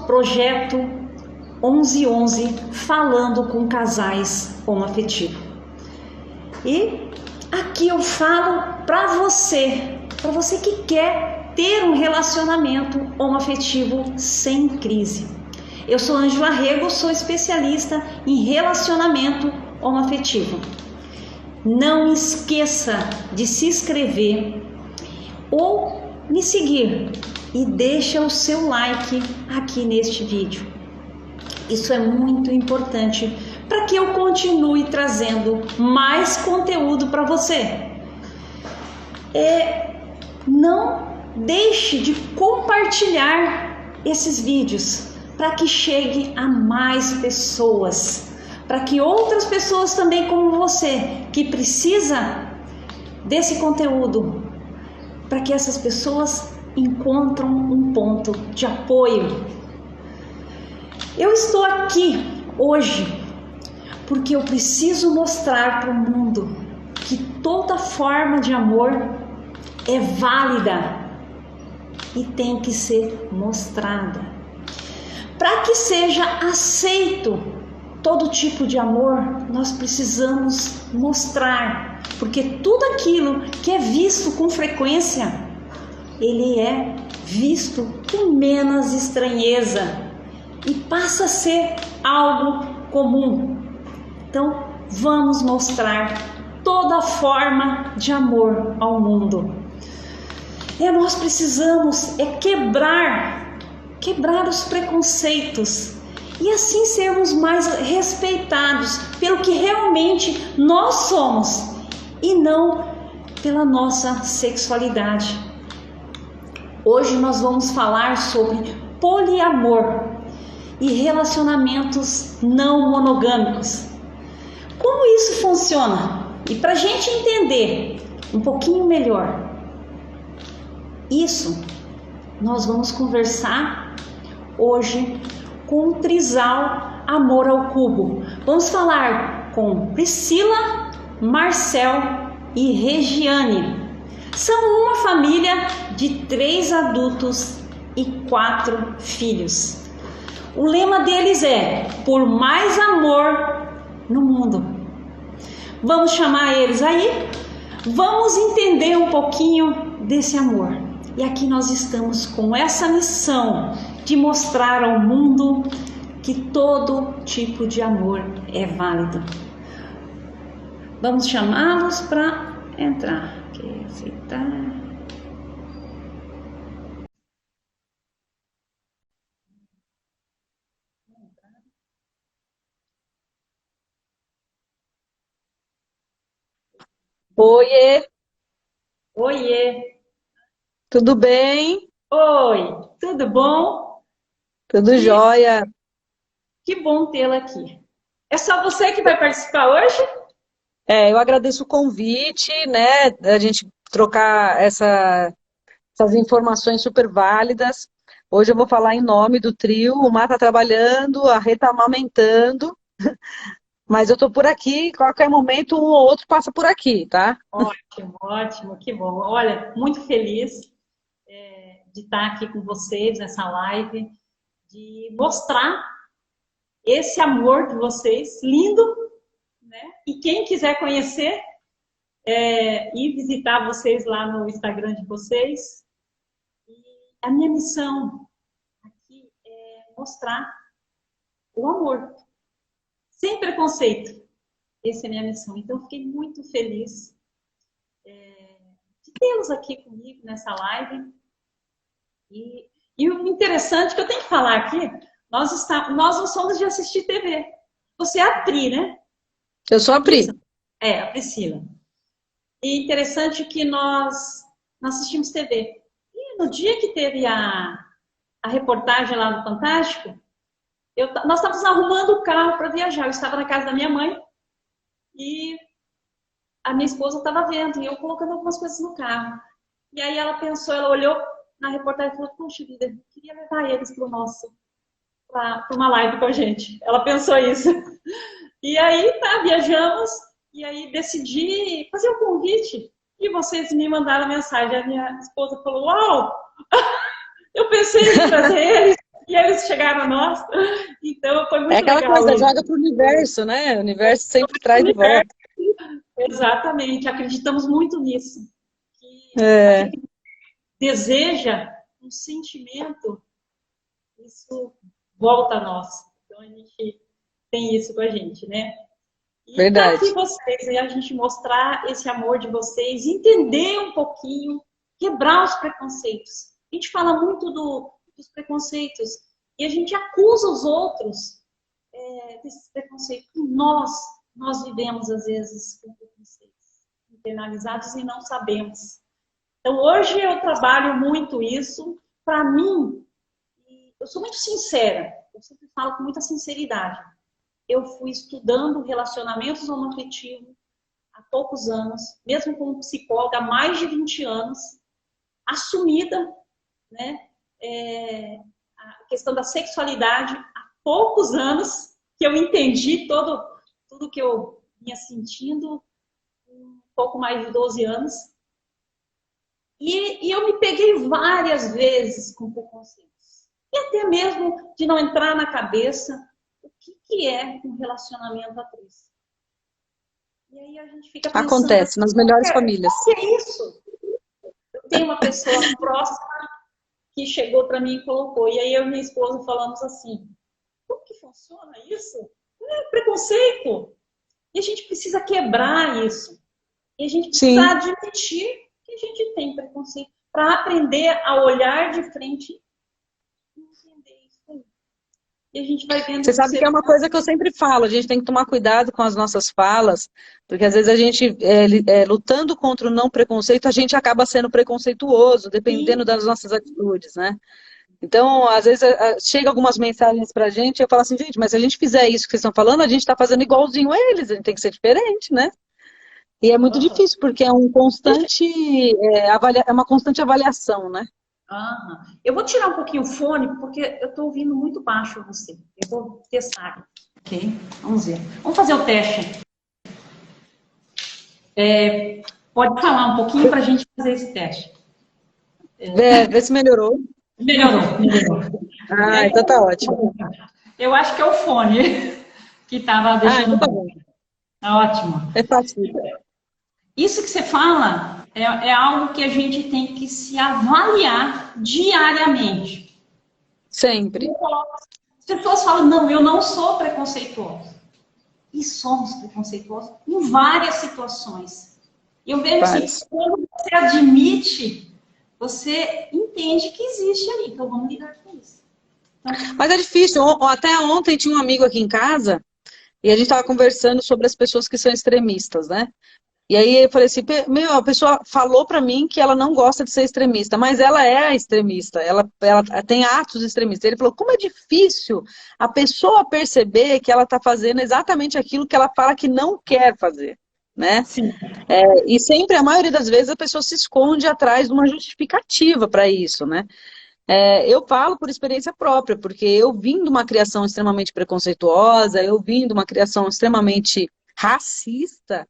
projeto 1111 falando com casais homoafetivos. E aqui eu falo para você que quer ter um relacionamento homoafetivo sem crise. Eu sou Ângela Rego, sou especialista em relacionamento homoafetivo. Não esqueça de se inscrever ou me seguir e deixa o seu like aqui neste vídeo. Isso é muito importante para que eu continue trazendo mais conteúdo para você. Não deixe de compartilhar esses vídeos para que chegue a mais pessoas, para que outras pessoas também como você, que precisa desse conteúdo, para que essas pessoas encontrem um ponto de apoio. Eu estou aqui hoje porque eu preciso mostrar para o mundo que toda forma de amor é válida e tem que ser mostrada. Para que seja aceito todo tipo de amor, nós precisamos mostrar, porque tudo aquilo que é visto com frequência, ele é visto com menos estranheza e passa a ser algo comum. Então, vamos mostrar toda forma de amor ao mundo. Nós precisamos quebrar os preconceitos e assim sermos mais respeitados pelo que realmente nós somos e não pela nossa sexualidade. Hoje nós vamos falar sobre poliamor e relacionamentos não monogâmicos. Como isso funciona? E para a gente entender um pouquinho melhor isso, nós vamos conversar hoje com o Trisal Amor ao Cubo. Vamos falar com Priscila, Marcel e Regiane. São uma família de 3 adultos e 4 filhos. O lema deles é: por mais amor no mundo. Vamos chamar eles aí? Vamos entender um pouquinho desse amor. E aqui nós estamos com essa missão de mostrar ao mundo que todo tipo de amor é válido. Vamos chamá-los para entrar. Aqui, aceitar. Oiê, Oiê! tudo bem? Oi, tudo bom? Tudo jóia. Que bom tê-la aqui. É só você que vai participar hoje? Eu agradeço o convite, né, da gente trocar essas informações super válidas. Hoje eu vou falar em nome do trio. O Mar está trabalhando, a Rê está amamentando, mas eu estou por aqui, qualquer momento um ou outro passa por aqui, tá? Ótimo, ótimo, que bom. Olha, muito feliz de estar aqui com vocês nessa live, de mostrar esse amor de vocês, lindo, né? E quem quiser conhecer e visitar vocês lá no Instagram de vocês. E a minha missão aqui é mostrar o amor, sem preconceito. Essa é a minha missão. Então, eu fiquei muito feliz de tê-los aqui comigo nessa live. E o interessante que eu tenho que falar aqui, nós não somos de assistir TV. Você é a Pri, né? Eu sou a Pri. A Priscila. E interessante que nós assistimos TV. E no dia que teve a reportagem lá no Fantástico, nós estávamos arrumando o carro para viajar. Eu estava na casa da minha mãe e a minha esposa estava vendo e eu colocando algumas coisas no carro. E aí ela olhou na reportagem e falou: poxa vida, eu queria levar eles para uma live com a gente. Ela pensou isso. E aí, viajamos, e aí decidi fazer um convite, e vocês me mandaram mensagem. A minha esposa falou: uau, eu pensei em trazer eles, E eles chegaram a nós. Então foi É muito aquela legal coisa, isso. joga para o universo, né? O universo sempre traz de volta. Exatamente, acreditamos muito nisso. Que É, aquilo que deseja um sentimento, isso volta a nós. Então a gente tem isso com a gente, né? E tá aqui verdade. vocês, e a gente mostrar esse amor de vocês, entender um pouquinho, quebrar os preconceitos. A gente fala muito dos preconceitos e a gente acusa os outros desses preconceitos. E nós vivemos, às vezes, com preconceitos internalizados e não sabemos. Então, hoje eu trabalho muito isso. Para mim, eu sou muito sincera, eu sempre falo com muita sinceridade. Eu fui estudando relacionamentos homoafetivos há poucos anos, mesmo como psicóloga há mais de 20 anos, assumida, né? A questão da sexualidade há poucos anos que eu entendi tudo que eu vinha sentindo, um pouco mais de 12 anos. E eu me peguei várias vezes com preconceitos. E até mesmo de não entrar na cabeça o que é um relacionamento a três. E aí a gente fica pensando Acontece assim, nas melhores famílias. o que é isso? Eu tenho uma pessoa próxima que chegou para mim e colocou, e aí eu e minha esposa falamos assim, como que funciona isso? É preconceito. E a gente precisa quebrar isso. E a gente precisa Sim. admitir que a gente tem preconceito para aprender a olhar de frente e entender isso aí. E a gente vai vendo Você que o sabe que ser é uma humano coisa que eu sempre falo, a gente tem que tomar cuidado com as nossas falas, porque às vezes a gente, lutando contra o não preconceito, a gente acaba sendo preconceituoso, dependendo tem. das nossas atitudes, né? Então, às vezes, chega algumas mensagens pra gente e eu falo assim, gente, mas se a gente fizer isso que vocês estão falando, a gente está fazendo igualzinho a eles, a gente tem que ser diferente, né? E é muito Aham. difícil, porque é uma constante avaliação, né? Aham. Eu vou tirar um pouquinho o fone, porque eu estou ouvindo muito baixo você. Eu vou testar. Ok? Vamos ver. Vamos fazer o teste. Pode falar um pouquinho para a gente fazer esse teste. Vê se melhorou. Melhorou, melhorou. Ah, então tá ótimo. Eu acho que é o fone que estava Ah, deixando então tá bom. bom. Tá ótimo. É fácil. Isso que você fala é algo que a gente tem que se avaliar diariamente. Sempre. As pessoas falam, não, eu não sou preconceituosa. E somos preconceituosos em várias situações. Eu vejo Vários. que quando você admite, você entende que existe ali. Então vamos lidar com isso. Então, Mas é difícil. Até ontem tinha um amigo aqui em casa e a gente estava conversando sobre as pessoas que são extremistas, né? E aí eu falei assim, meu, a pessoa falou pra mim que ela não gosta de ser extremista, mas ela é extremista, ela tem atos extremistas. Ele falou, como é difícil a pessoa perceber que ela está fazendo exatamente aquilo que ela fala que não quer fazer, né? sim. E sempre, a maioria das vezes, a pessoa se esconde atrás de uma justificativa para isso, né? Eu falo por experiência própria, porque eu vim de uma criação extremamente preconceituosa, eu vim de uma criação extremamente racista,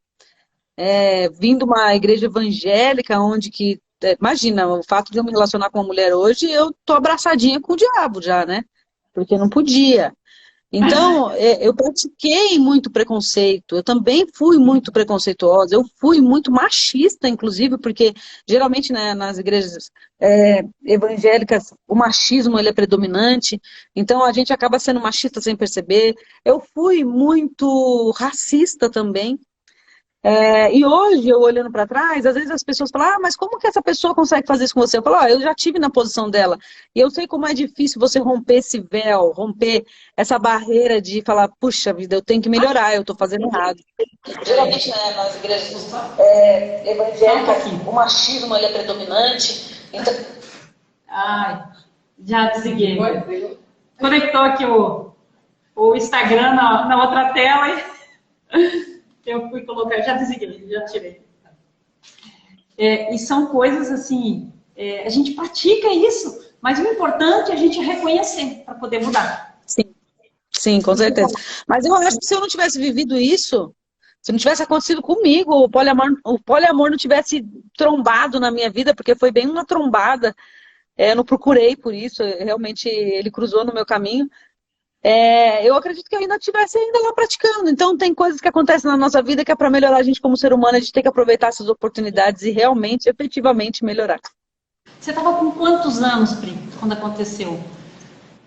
vim de uma igreja evangélica onde que, imagina, o fato de eu me relacionar com uma mulher hoje, eu tô abraçadinha com o diabo já, né? Porque não podia. Então, eu pratiquei muito preconceito, eu também fui muito preconceituosa, eu fui muito machista, inclusive, porque geralmente, né, nas igrejas evangélicas o machismo ele é predominante, então a gente acaba sendo machista sem perceber. Eu fui muito racista também. E hoje, eu olhando para trás, às vezes as pessoas falam, mas como que essa pessoa consegue fazer isso com você? Eu falo, eu já tive na posição dela, e eu sei como é difícil você romper esse véu, romper essa barreira de falar, puxa vida, eu tenho que melhorar, eu estou fazendo errado. Geralmente, né, nas igrejas evangélicas, o machismo ele é predominante, então... Ai, já desliguei. Conectou aqui o Instagram na outra tela e eu fui colocar, já desliguei, já tirei. E são coisas assim, a gente pratica isso, mas o importante é a gente reconhecer para poder mudar. Sim, sim, com certeza. Mas eu acho que se eu não tivesse vivido isso, se não tivesse acontecido comigo, o poliamor não tivesse trombado na minha vida, porque foi bem uma trombada, eu não procurei por isso, realmente ele cruzou no meu caminho. Eu acredito que eu ainda estivesse ainda lá praticando. Então, tem coisas que acontecem na nossa vida que é para melhorar a gente como ser humano, a gente tem que aproveitar essas oportunidades e realmente, efetivamente melhorar. Você estava com quantos anos, Pri, quando aconteceu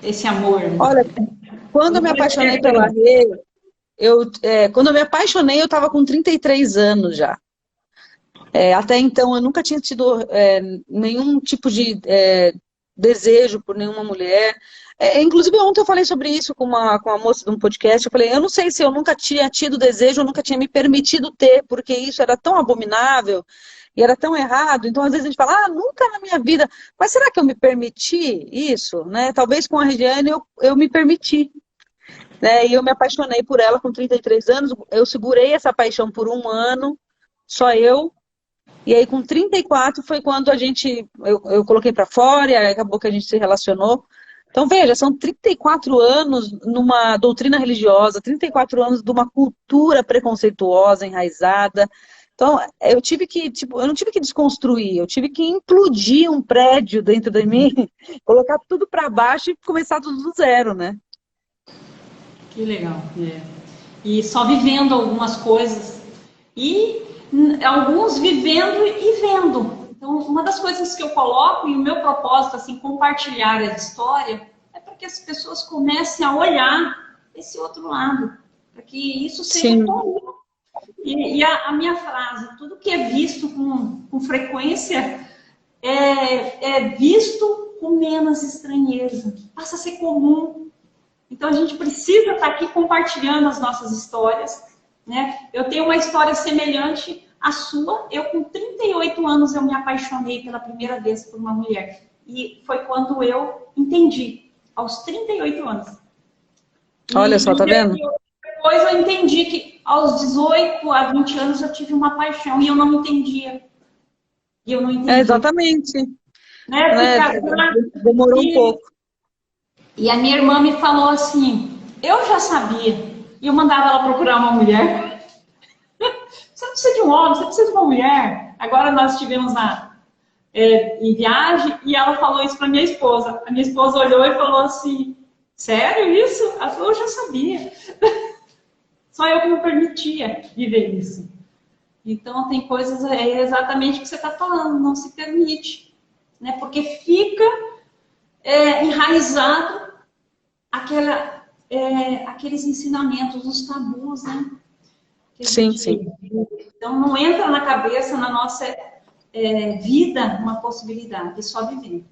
esse amor? Olha, quando eu me apaixonei pela Rê, quando eu me apaixonei, eu estava com 33 anos já. Até então, eu nunca tinha tido nenhum tipo de desejo por nenhuma mulher. Inclusive, ontem eu falei sobre isso com uma moça de um podcast. Eu falei, eu não sei se eu nunca tinha tido desejo, eu nunca tinha me permitido ter, porque isso era tão abominável e era tão errado. Então, às vezes a gente fala, nunca na minha vida. Mas será que eu me permiti isso? Né? Talvez com a Regiane eu me permiti. Né? E eu me apaixonei por ela com 33 anos. Eu segurei essa paixão por um ano, só eu. E aí, com 34, foi quando eu coloquei para fora e aí acabou que a gente se relacionou. Então, veja, são 34 anos numa doutrina religiosa, 34 anos de uma cultura preconceituosa, enraizada. Então, eu não tive que desconstruir, eu tive que implodir um prédio dentro de mim, colocar tudo para baixo e começar tudo do zero, né? Que legal. E só vivendo algumas coisas. E alguns vivendo e vendo. Então, uma das coisas que eu coloco, e o meu propósito, assim, compartilhar a história, é para que as pessoas comecem a olhar esse outro lado. Para que isso seja comum. E a minha frase, tudo que é visto com frequência é visto com menos estranheza. Passa a ser comum. Então, a gente precisa estar aqui compartilhando as nossas histórias. Né? Eu tenho uma história semelhante à sua. Eu, com 38 anos, eu me apaixonei pela primeira vez por uma mulher. E foi quando eu entendi, aos 38 anos. Olha só, tá vendo? Depois eu entendi que aos 18 a 20 anos eu tive uma paixão e eu não entendia. E eu não entendia. Exatamente. Né? Demorou um pouco. E a minha irmã me falou assim, eu já sabia. E eu mandava ela procurar uma mulher. Você não precisa de um homem, você precisa de uma mulher. Agora nós estivemos em viagem e ela falou isso para minha esposa. A minha esposa olhou e falou assim, sério isso? Ela falou, eu já sabia. Só eu que me permitia viver isso. Então tem coisas, exatamente o que você está falando, não se permite. Né? Porque fica enraizado aqueles ensinamentos, os tabus, né? Sim. Então, não entra na cabeça, na nossa vida, uma possibilidade, é só vivendo.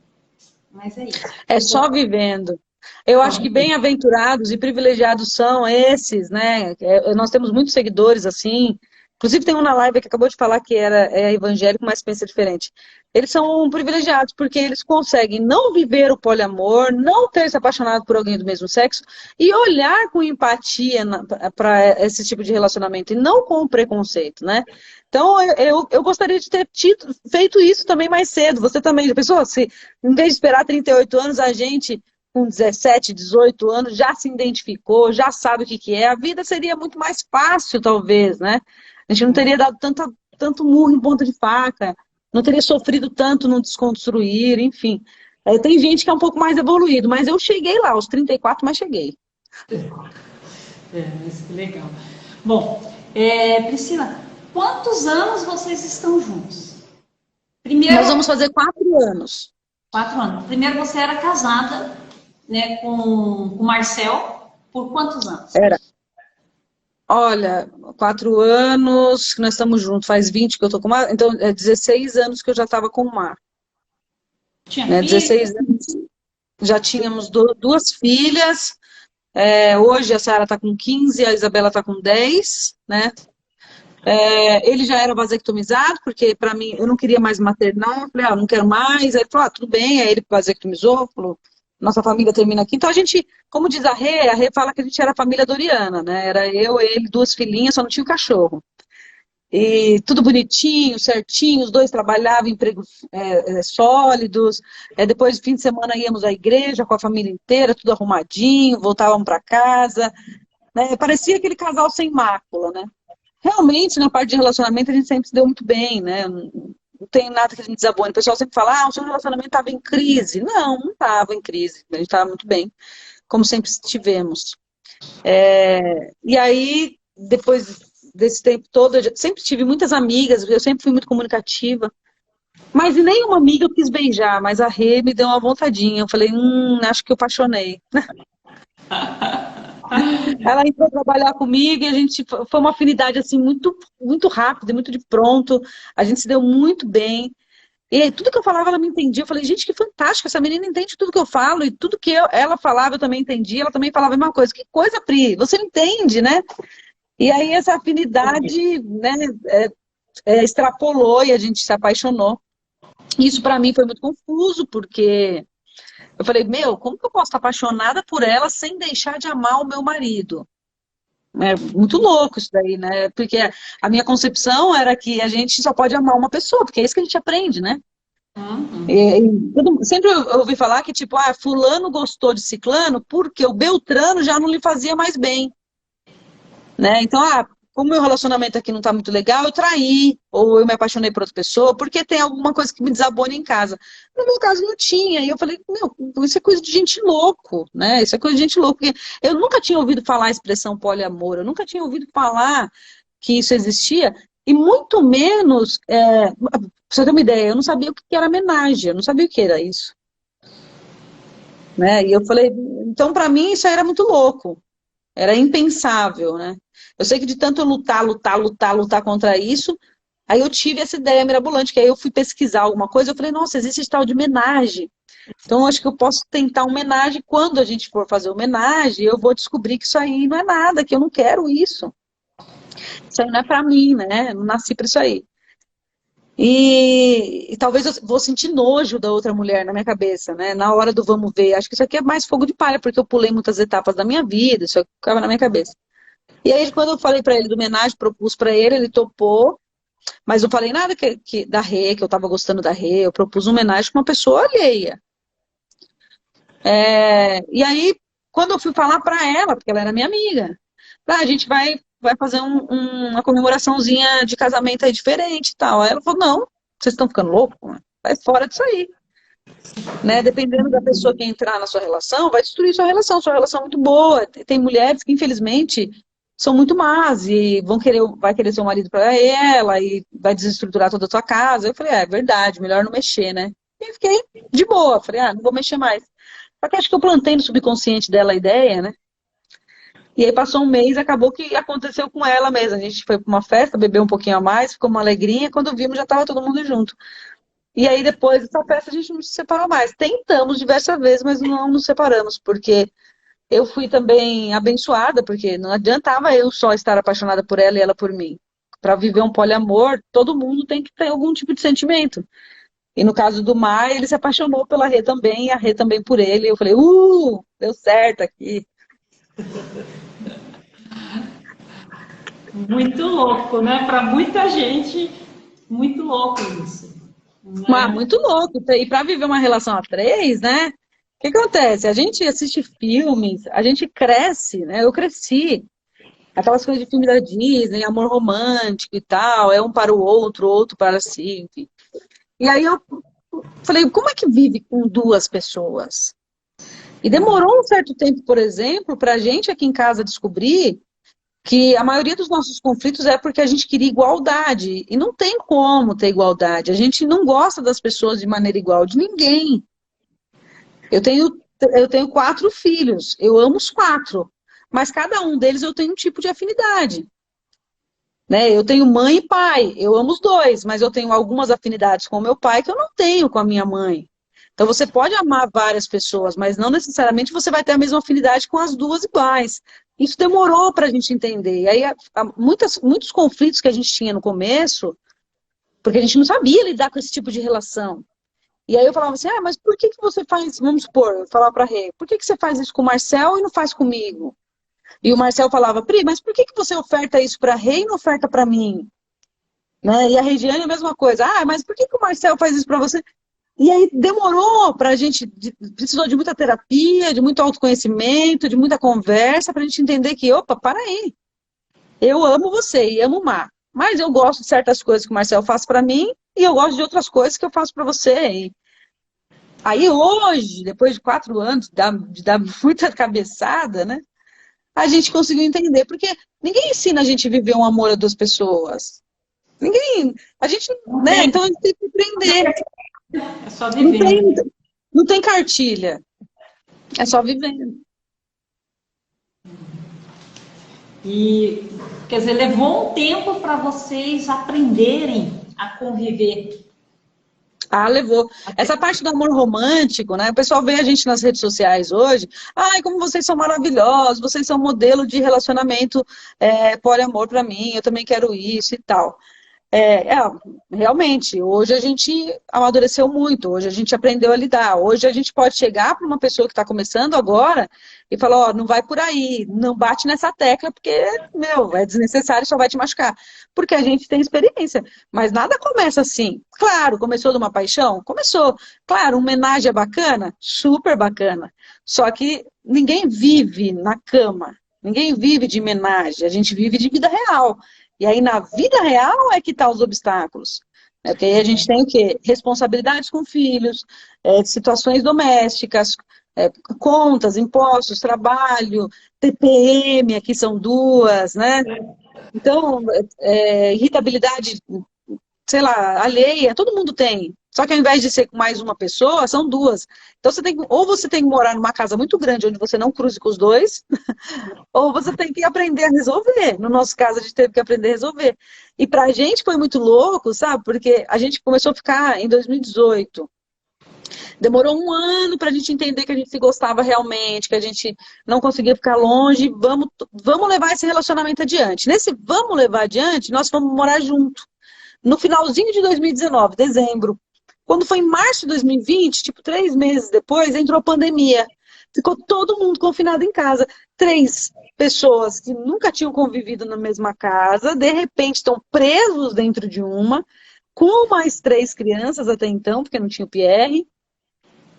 Mas é isso. É só vivendo. Eu acho que bem-aventurados e privilegiados são esses, né? Nós temos muitos seguidores assim. Inclusive tem um na live que acabou de falar que é evangélico, mas pensa diferente. Eles são privilegiados porque eles conseguem não viver o poliamor, não ter se apaixonado por alguém do mesmo sexo e olhar com empatia para esse tipo de relacionamento e não com preconceito, né? Então eu gostaria de ter feito isso também mais cedo. Você também, já pensou? Se em vez de esperar 38 anos, a gente com 17, 18 anos já se identificou, já sabe o que é, a vida seria muito mais fácil, talvez, né? A gente não teria dado tanto murro em ponta de faca, não teria sofrido tanto no desconstruir, enfim. Tem gente que é um pouco mais evoluído, mas eu cheguei lá, aos 34, mas cheguei. Isso que legal. Bom, Priscila, quantos anos vocês estão juntos? Primeiro, nós vamos fazer 4 anos. 4 anos. Primeiro você era casada, né, com o Marcel, por quantos anos? Era. Olha, 4 anos que nós estamos juntos, faz 20 que eu tô com o Mar, então 16 anos que eu já estava com o Mar. Tinha 16 anos, já tínhamos 2 filhas, hoje a Sara está com 15, a Isabela está com 10, né? Ele já era vasectomizado, porque para mim, eu não queria mais maternar, eu falei, não quero mais, aí ele falou, tudo bem, aí ele vasectomizou, falou, nossa família termina aqui. Então a gente, como diz a Rê fala que a gente era a família Doriana, né? Era eu, ele, 2 filhinhas, só não tinha o cachorro. E tudo bonitinho, certinho, os 2 trabalhavam em empregos sólidos. Depois, no fim de semana, íamos à igreja com a família inteira, tudo arrumadinho, voltávamos para casa. Né? Parecia aquele casal sem mácula, né? Realmente, na parte de relacionamento, a gente sempre se deu muito bem, né? não tem nada que a gente desabone. O pessoal sempre fala, o seu relacionamento estava em crise. Não estava em crise. A gente estava muito bem, como sempre estivemos. E aí, depois desse tempo todo, eu sempre tive muitas amigas, eu sempre fui muito comunicativa. Mas nenhuma amiga eu quis beijar, mas a Rê me deu uma vontadinha. Eu falei, acho que eu apaixonei. Ela entrou trabalhar comigo e a gente foi uma afinidade assim muito, muito rápida, muito de pronto. A gente se deu muito bem. E aí, tudo que eu falava, ela me entendia. Eu falei, gente, que fantástico, essa menina entende tudo que eu falo e tudo que ela falava, eu também entendia. Ela também falava a mesma coisa. Que coisa, Pri, você entende, né? E aí essa afinidade, né, extrapolou e a gente se apaixonou. Isso para mim foi muito confuso, porque eu falei, como que eu posso estar apaixonada por ela sem deixar de amar o meu marido? É muito louco isso daí, né? Porque a minha concepção era que a gente só pode amar uma pessoa, porque é isso que a gente aprende, né? Sempre eu ouvi falar que, tipo, fulano gostou de ciclano porque o Beltrano já não lhe fazia mais bem, né? Então, como meu relacionamento aqui não tá muito legal, eu traí, ou eu me apaixonei por outra pessoa, porque tem alguma coisa que me desabone em casa. No meu caso, não tinha. E eu falei, isso é coisa de gente louco, né? Isso é coisa de gente louco. Porque eu nunca tinha ouvido falar a expressão poliamor, eu nunca tinha ouvido falar que isso existia, e muito menos, pra você ter uma ideia, eu não sabia o que era homenagem, eu não sabia o que era isso. Né? E eu falei, então para mim isso aí era muito louco. Era impensável, né? Eu sei que de tanto eu lutar contra isso, aí eu tive essa ideia mirabolante, que aí eu fui pesquisar alguma coisa, eu falei, nossa, existe esse tal de homenagem. Então eu acho que eu posso tentar homenagem, quando a gente for fazer homenagem, eu vou descobrir que isso aí não é nada, que eu não quero isso. Isso aí não é pra mim, né? Eu não nasci pra isso aí. E talvez eu vou sentir nojo da outra mulher na minha cabeça, né? Na hora do vamos ver. Acho que isso aqui é mais fogo de palha, porque eu pulei muitas etapas da minha vida, isso ficava na minha cabeça. E aí, quando eu falei pra ele do homenagem, propus pra ele, ele topou, mas não falei nada da Rê, que eu tava gostando da Rê, eu propus uma homenagem com uma pessoa alheia. E aí, quando eu fui falar pra ela, porque ela era minha amiga, a gente vai fazer uma comemoraçãozinha de casamento aí diferente e tal. Aí ela falou, não, vocês estão ficando loucos? Vai fora disso aí. Né? Dependendo da pessoa que entrar na sua relação, vai destruir sua relação é muito boa. Tem mulheres que, infelizmente, são muito más e vai querer ser um marido para ela e vai desestruturar toda a sua casa. Eu falei, é verdade, melhor não mexer, né? E fiquei de boa, falei, não vou mexer mais. Só que acho que eu plantei no subconsciente dela a ideia, né? E aí passou um mês, acabou que aconteceu com ela mesmo. A gente foi para uma festa, bebeu um pouquinho a mais, ficou uma alegrinha, quando vimos já estava todo mundo junto. E aí depois dessa festa a gente não se separou mais. Tentamos diversas vezes, mas não nos separamos, porque eu fui também abençoada, porque não adiantava eu só estar apaixonada por ela e ela por mim. Para viver um poliamor, todo mundo tem que ter algum tipo de sentimento. E no caso do Mar, ele se apaixonou pela Rê também, e a Rê também por ele. Eu falei, deu certo aqui. Muito louco, né? Para muita gente, muito louco isso. Mas muito louco. E para viver uma relação a três, né? O que acontece? A gente assiste filmes, a gente cresce, né? Eu cresci. Aquelas coisas de filme da Disney, amor romântico e tal, é um para o outro para si, enfim. E aí eu falei, como é que vive com duas pessoas? E demorou um certo tempo, por exemplo, para a gente aqui em casa descobrir que a maioria dos nossos conflitos é porque a gente queria igualdade. E não tem como ter igualdade. A gente não gosta das pessoas de maneira igual, de ninguém. Eu tenho 4 filhos, eu amo os 4. Mas cada um deles eu tenho um tipo de afinidade. Né? Eu tenho mãe e pai, eu amo os dois, mas eu tenho algumas afinidades com o meu pai que eu não tenho com a minha mãe. Então você pode amar várias pessoas, mas não necessariamente você vai ter a mesma afinidade com as duas iguais. Isso demorou para a gente entender. E aí muitos conflitos que a gente tinha no começo, porque a gente não sabia lidar com esse tipo de relação. E aí eu falava assim, mas por que você faz, vamos supor, eu falava para a Rê, por que você faz isso com o Marcel e não faz comigo? E o Marcel falava, Pri, mas por que você oferta isso para a Rê e não oferta para mim? Né? E a Regiane a mesma coisa, mas por que o Marcel faz isso para você? E aí demorou para a gente, precisou de muita terapia, de muito autoconhecimento, de muita conversa, para a gente entender que, opa, para aí, eu amo você e amo o Mar, mas eu gosto de certas coisas que o Marcel faz para mim e eu gosto de outras coisas que eu faço para você. E aí hoje, depois de 4 anos de dar muita cabeçada, né? A gente conseguiu entender, porque ninguém ensina a gente a viver um amor a duas pessoas. Ninguém, a gente, Não né? tem, Então a gente tem que aprender. é só Não tem, vivendo. não tem cartilha, é só vivendo. E, quer dizer, levou um tempo para vocês aprenderem a conviver. Ah, levou. Essa parte do amor romântico, né? O pessoal vê a gente nas redes sociais hoje. Ai, como vocês são maravilhosos, vocês são modelo de relacionamento poliamor para mim, eu também quero isso e tal. Realmente, hoje a gente amadureceu muito, hoje a gente aprendeu a lidar. Hoje a gente pode chegar para uma pessoa que está começando agora e falar, ó, não vai por aí, não bate nessa tecla, porque, meu, é desnecessário, só vai te machucar. Porque a gente tem experiência, mas nada começa assim. Claro, começou de uma paixão? Começou. Claro, uma homenagem é bacana? Super bacana. Só que ninguém vive na cama, ninguém vive de homenagem, a gente vive de vida real. E aí, na vida real, é que estão os obstáculos. Porque aí a gente tem o quê? Responsabilidades com filhos, situações domésticas, contas, impostos, trabalho, TPM, aqui são duas, né? Então, irritabilidade, sei lá, alheia, todo mundo tem. Só que ao invés de ser com mais uma pessoa, são duas. Então você tem ou você tem que morar numa casa muito grande onde você não cruze com os dois, ou você tem que aprender a resolver. No nosso caso, a gente teve que aprender a resolver. E pra gente foi muito louco, sabe? Porque a gente começou a ficar em 2018. Demorou um ano pra gente entender que a gente se gostava realmente, que a gente não conseguia ficar longe. Vamos levar esse relacionamento adiante. Nesse vamos levar adiante, nós fomos morar junto. No finalzinho de 2019, dezembro. Quando foi em março de 2020, tipo 3 meses depois, entrou a pandemia. Ficou todo mundo confinado em casa. 3 pessoas que nunca tinham convivido na mesma casa, de repente estão presos dentro de uma, com mais 3 crianças até então, porque não tinha o Pierre.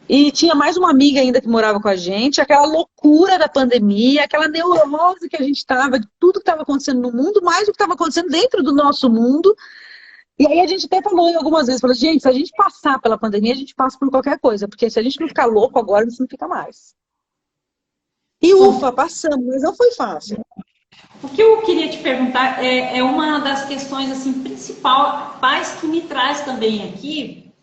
E tinha mais uma amiga ainda que morava com a gente, aquela loucura da pandemia, aquela neurose que a gente estava, de tudo que estava acontecendo no mundo, mais o que estava acontecendo dentro do nosso mundo. E aí a gente até falou em algumas vezes, falou, gente, se a gente passar pela pandemia, a gente passa por qualquer coisa, porque se a gente não ficar louco agora, a gente não fica mais. E ufa, passamos, mas não foi fácil. O que eu queria te perguntar é uma das questões assim principais que me traz também aqui,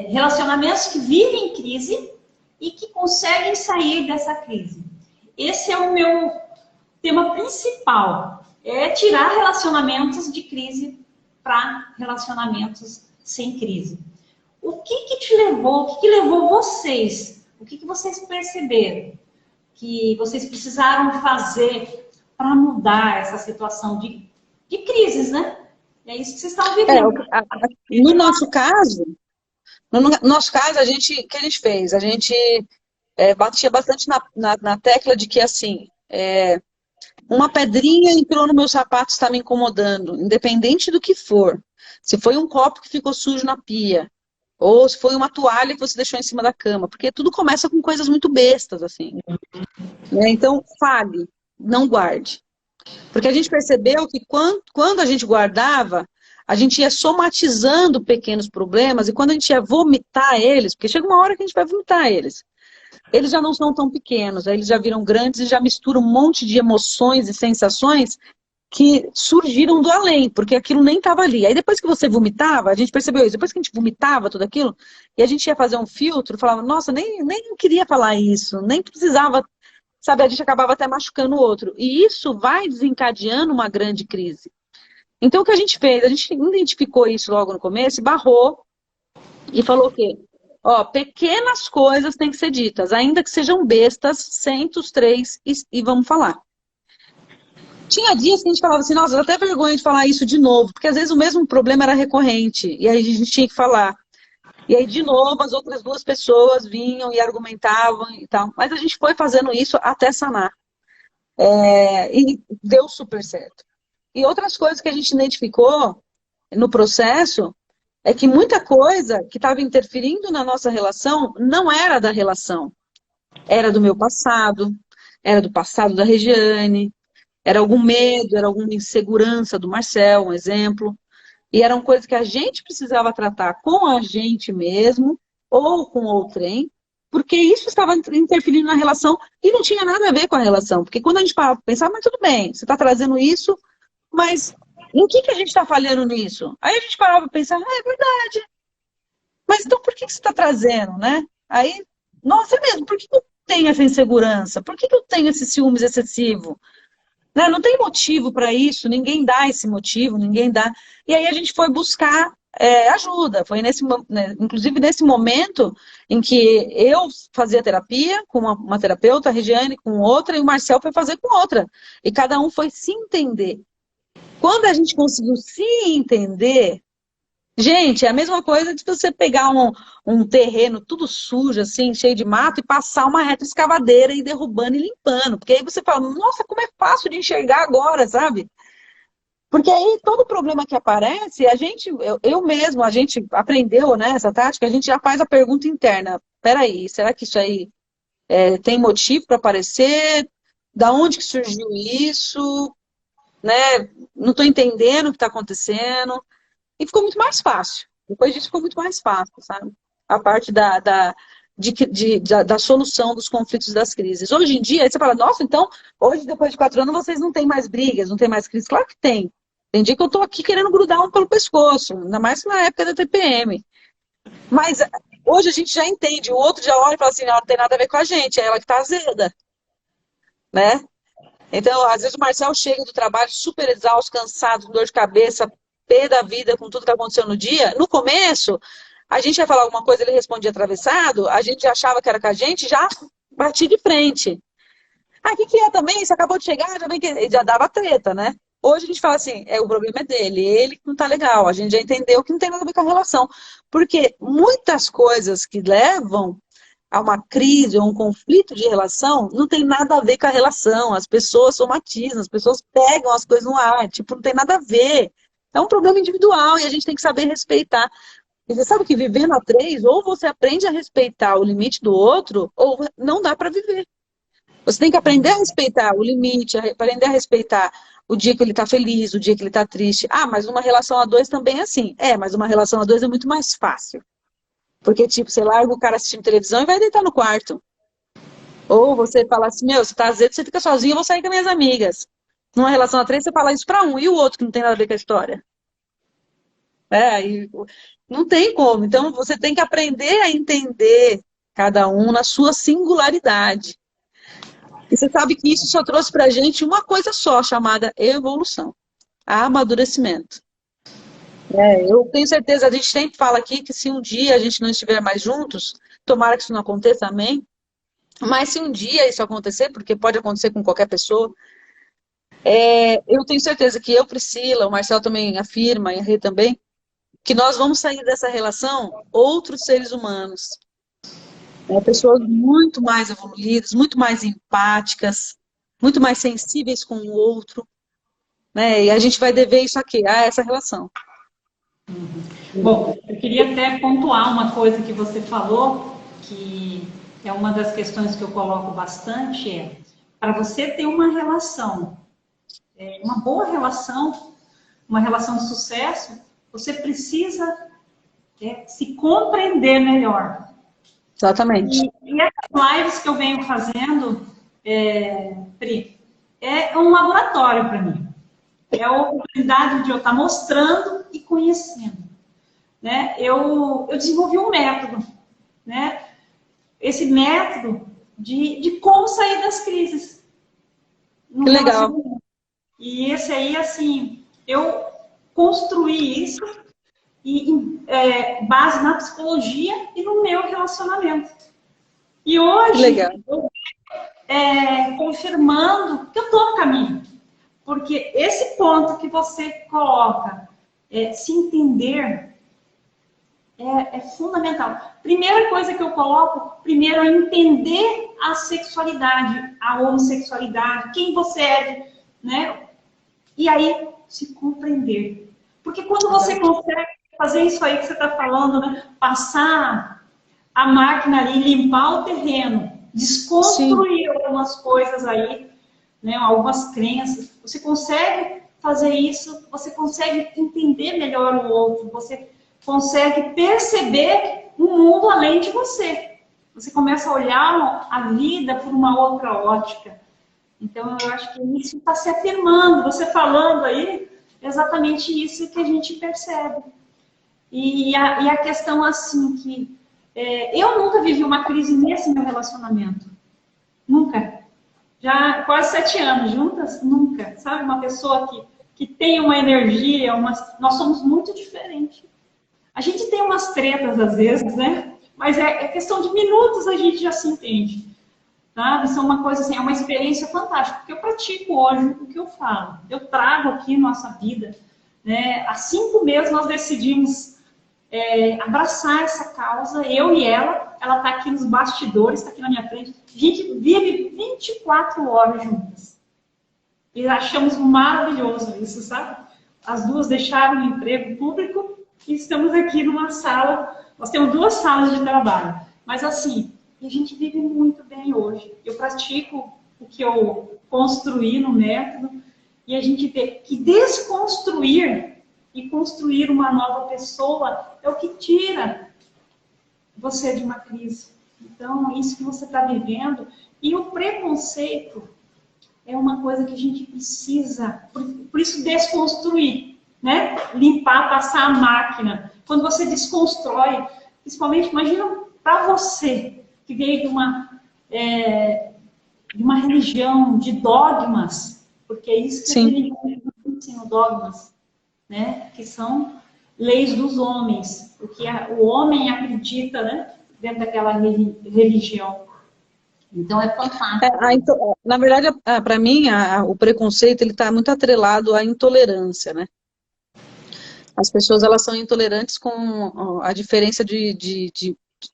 relacionamentos que vivem em crise e que conseguem sair dessa crise. Esse é o meu tema principal, é tirar relacionamentos de crise para relacionamentos sem crise. O que te levou, o que levou vocês, o que vocês perceberam que vocês precisaram fazer para mudar essa situação de crises, né? É isso que vocês estão vivendo. No nosso caso, o que a gente fez? A gente batia bastante na tecla de que, assim, uma pedrinha entrou no meu sapato, está me incomodando, independente do que for. Se foi um copo que ficou sujo na pia, ou se foi uma toalha que você deixou em cima da cama, porque tudo começa com coisas muito bestas, assim. Né? Então, fale, não guarde. Porque a gente percebeu que quando a gente guardava, a gente ia somatizando pequenos problemas, e quando a gente ia vomitar eles, porque chega uma hora que a gente vai vomitar eles já não são tão pequenos, aí eles já viram grandes e já misturam um monte de emoções e sensações que surgiram do além, porque aquilo nem estava ali. Aí depois que você vomitava, a gente percebeu isso, depois que a gente vomitava tudo aquilo, e a gente ia fazer um filtro, falava, nossa, nem queria falar isso, nem precisava, sabe, a gente acabava até machucando o outro. E isso vai desencadeando uma grande crise. Então o que a gente fez? A gente identificou isso logo no começo, barrou e falou o quê? Ó, pequenas coisas têm que ser ditas, ainda que sejam bestas, senta os três e vamos falar. Tinha dias que a gente falava assim, nossa, dá até vergonha de falar isso de novo, porque às vezes o mesmo problema era recorrente, e aí a gente tinha que falar. E aí, de novo, as outras 2 pessoas vinham e argumentavam e tal. Mas a gente foi fazendo isso até sanar. E deu super certo. E outras coisas que a gente identificou no processo é que muita coisa que estava interferindo na nossa relação não era da relação. Era do meu passado, era do passado da Regiane, era algum medo, era alguma insegurança do Marcel, um exemplo. e eram coisas que a gente precisava tratar com a gente mesmo, ou com outrem, porque isso estava interferindo na relação e não tinha nada a ver com a relação. Porque quando a gente parava para pensar, mas tudo bem, você está trazendo isso, mas em que a gente está falhando nisso? Aí a gente parava para pensar, é verdade. Mas então por que você está trazendo, né? Aí, nossa, é mesmo, por que eu tenho essa insegurança? Por que eu tenho esse ciúmes excessivo? Né? Não tem motivo para isso, ninguém dá esse motivo, ninguém dá. E aí a gente foi buscar ajuda. Foi né, inclusive nesse momento em que eu fazia terapia com uma terapeuta, a Regiane com outra, e o Marcel foi fazer com outra. E cada um foi se entender. Quando a gente conseguiu se entender, gente, é a mesma coisa de você pegar um terreno tudo sujo, assim, cheio de mato, e passar uma reta escavadeira e ir derrubando e limpando. Porque aí você fala, nossa, como é fácil de enxergar agora, sabe? Porque aí todo problema que aparece, eu mesmo, a gente aprendeu, né, essa tática, a gente já faz a pergunta interna. Peraí, será que isso aí tem motivo para aparecer? Da onde que surgiu isso? Né? Não estou entendendo o que está acontecendo. E ficou muito mais fácil. Depois disso ficou muito mais fácil, sabe? A parte da solução dos conflitos das crises. Hoje em dia, aí você fala, nossa, então, hoje, depois de 4 anos, vocês não têm mais brigas, não tem mais crises. Claro que tem. Tem dia que eu estou aqui querendo grudar um pelo pescoço, ainda mais na época da TPM. Mas hoje a gente já entende, o outro já olha e fala assim, não tem nada a ver com a gente, é ela que está azeda, né? Então, às vezes o Marcel chega do trabalho super exausto, cansado, com dor de cabeça, pé da vida com tudo que aconteceu no dia. No começo, a gente ia falar alguma coisa, ele respondia atravessado, a gente já achava que era com a gente, já batia de frente. Ah, o que é também? Você acabou de chegar, já, vem que... já dava treta, né? Hoje a gente fala assim, o problema é dele, ele que não tá legal. A gente já entendeu que não tem nada a ver com a relação. Porque muitas coisas que levam a uma crise ou um conflito de relação, não tem nada a ver com a relação. As pessoas somatizam, as pessoas pegam as coisas no ar, tipo, não tem nada a ver. É um problema individual e a gente tem que saber respeitar. E você sabe que vivendo a 3, ou você aprende a respeitar o limite do outro, ou não dá para viver. Você tem que aprender a respeitar o limite, aprender a respeitar o dia que ele está feliz, o dia que ele está triste. Ah, mas uma relação a 2 também é assim. Mas uma relação a 2 é muito mais fácil. Porque, tipo, você larga o cara assistindo televisão e vai deitar no quarto. Ou você fala assim, meu, você tá azedo, você fica sozinho, eu vou sair com minhas amigas. Numa relação a 3, você fala isso para um, e o outro que não tem nada a ver com a história? Não tem como. Então, você tem que aprender a entender cada um na sua singularidade. E você sabe que isso só trouxe pra gente uma coisa só, chamada evolução. Amadurecimento. Eu tenho certeza, a gente sempre fala aqui que se um dia a gente não estiver mais juntos, tomara que isso não aconteça, amém? Mas se um dia isso acontecer, porque pode acontecer com qualquer pessoa, eu tenho certeza que eu, Priscila, o Marcel também afirma, e a Rê também, que nós vamos sair dessa relação outros seres humanos. Pessoas muito mais evoluídas, muito mais empáticas, muito mais sensíveis com o outro. Né? E a gente vai dever isso aqui, a essa relação. Bom, eu queria até pontuar uma coisa que você falou, que é uma das questões que eu coloco bastante, para você ter uma relação, uma boa relação, uma relação de sucesso, você precisa se compreender melhor. Exatamente. E essas lives que eu venho fazendo, Pri, é um laboratório para mim. É a oportunidade de eu estar mostrando e conhecendo. Né? Eu desenvolvi um método, né? Esse método de como sair das crises. Que legal. E esse aí, assim, eu construí isso base na psicologia e no meu relacionamento. E hoje, eu confirmando que eu estou no caminho. Porque esse ponto que você coloca, se entender, é fundamental. Primeira coisa que eu coloco, primeiro é entender a sexualidade, a homossexualidade, quem você é, né? E aí, se compreender. Porque quando você consegue fazer isso aí que você está falando, né? Passar a máquina ali, limpar o terreno, desconstruir algumas coisas aí, né? Algumas crenças, você consegue fazer isso, você consegue entender melhor o outro, você consegue perceber um mundo além de você. Você começa a olhar a vida por uma outra ótica. Então, eu acho que isso está se afirmando. Você falando aí, é exatamente isso que a gente percebe. E a questão, assim, que eu nunca vivi uma crise nesse meu relacionamento. Nunca. Já quase 7 anos juntas, nunca. Sabe, uma pessoa que tem uma energia, nós somos muito diferentes. A gente tem umas tretas às vezes, né? Mas é questão de minutos a gente já se entende. Sabe? Isso é uma coisa assim, é uma experiência fantástica, porque eu pratico hoje o que eu falo. Eu trago aqui nossa vida, né? Há 5 meses nós decidimos abraçar essa causa, eu e ela está aqui nos bastidores, está aqui na minha frente. A gente vive 24 horas juntas. E achamos maravilhoso isso, sabe? As duas deixaram o emprego público e estamos aqui numa sala. Nós temos 2 salas de trabalho. Mas assim, a gente vive muito bem hoje. Eu pratico o que eu construí no método e a gente vê que desconstruir e construir uma nova pessoa é o que tira você de uma crise. Então, isso que você está vivendo. E o preconceito é uma coisa que a gente precisa, por isso, desconstruir, né? Limpar, passar a máquina. Quando você desconstrói, principalmente, imagina para você, que veio de uma religião de dogmas, porque é isso que a religião ensina, dogmas, né? Que são leis dos homens, o que o homem acredita, né? Dentro daquela religião. Então, é fantástico. Na verdade, para mim, o preconceito ele está muito atrelado à intolerância, né? As pessoas elas são intolerantes com a diferença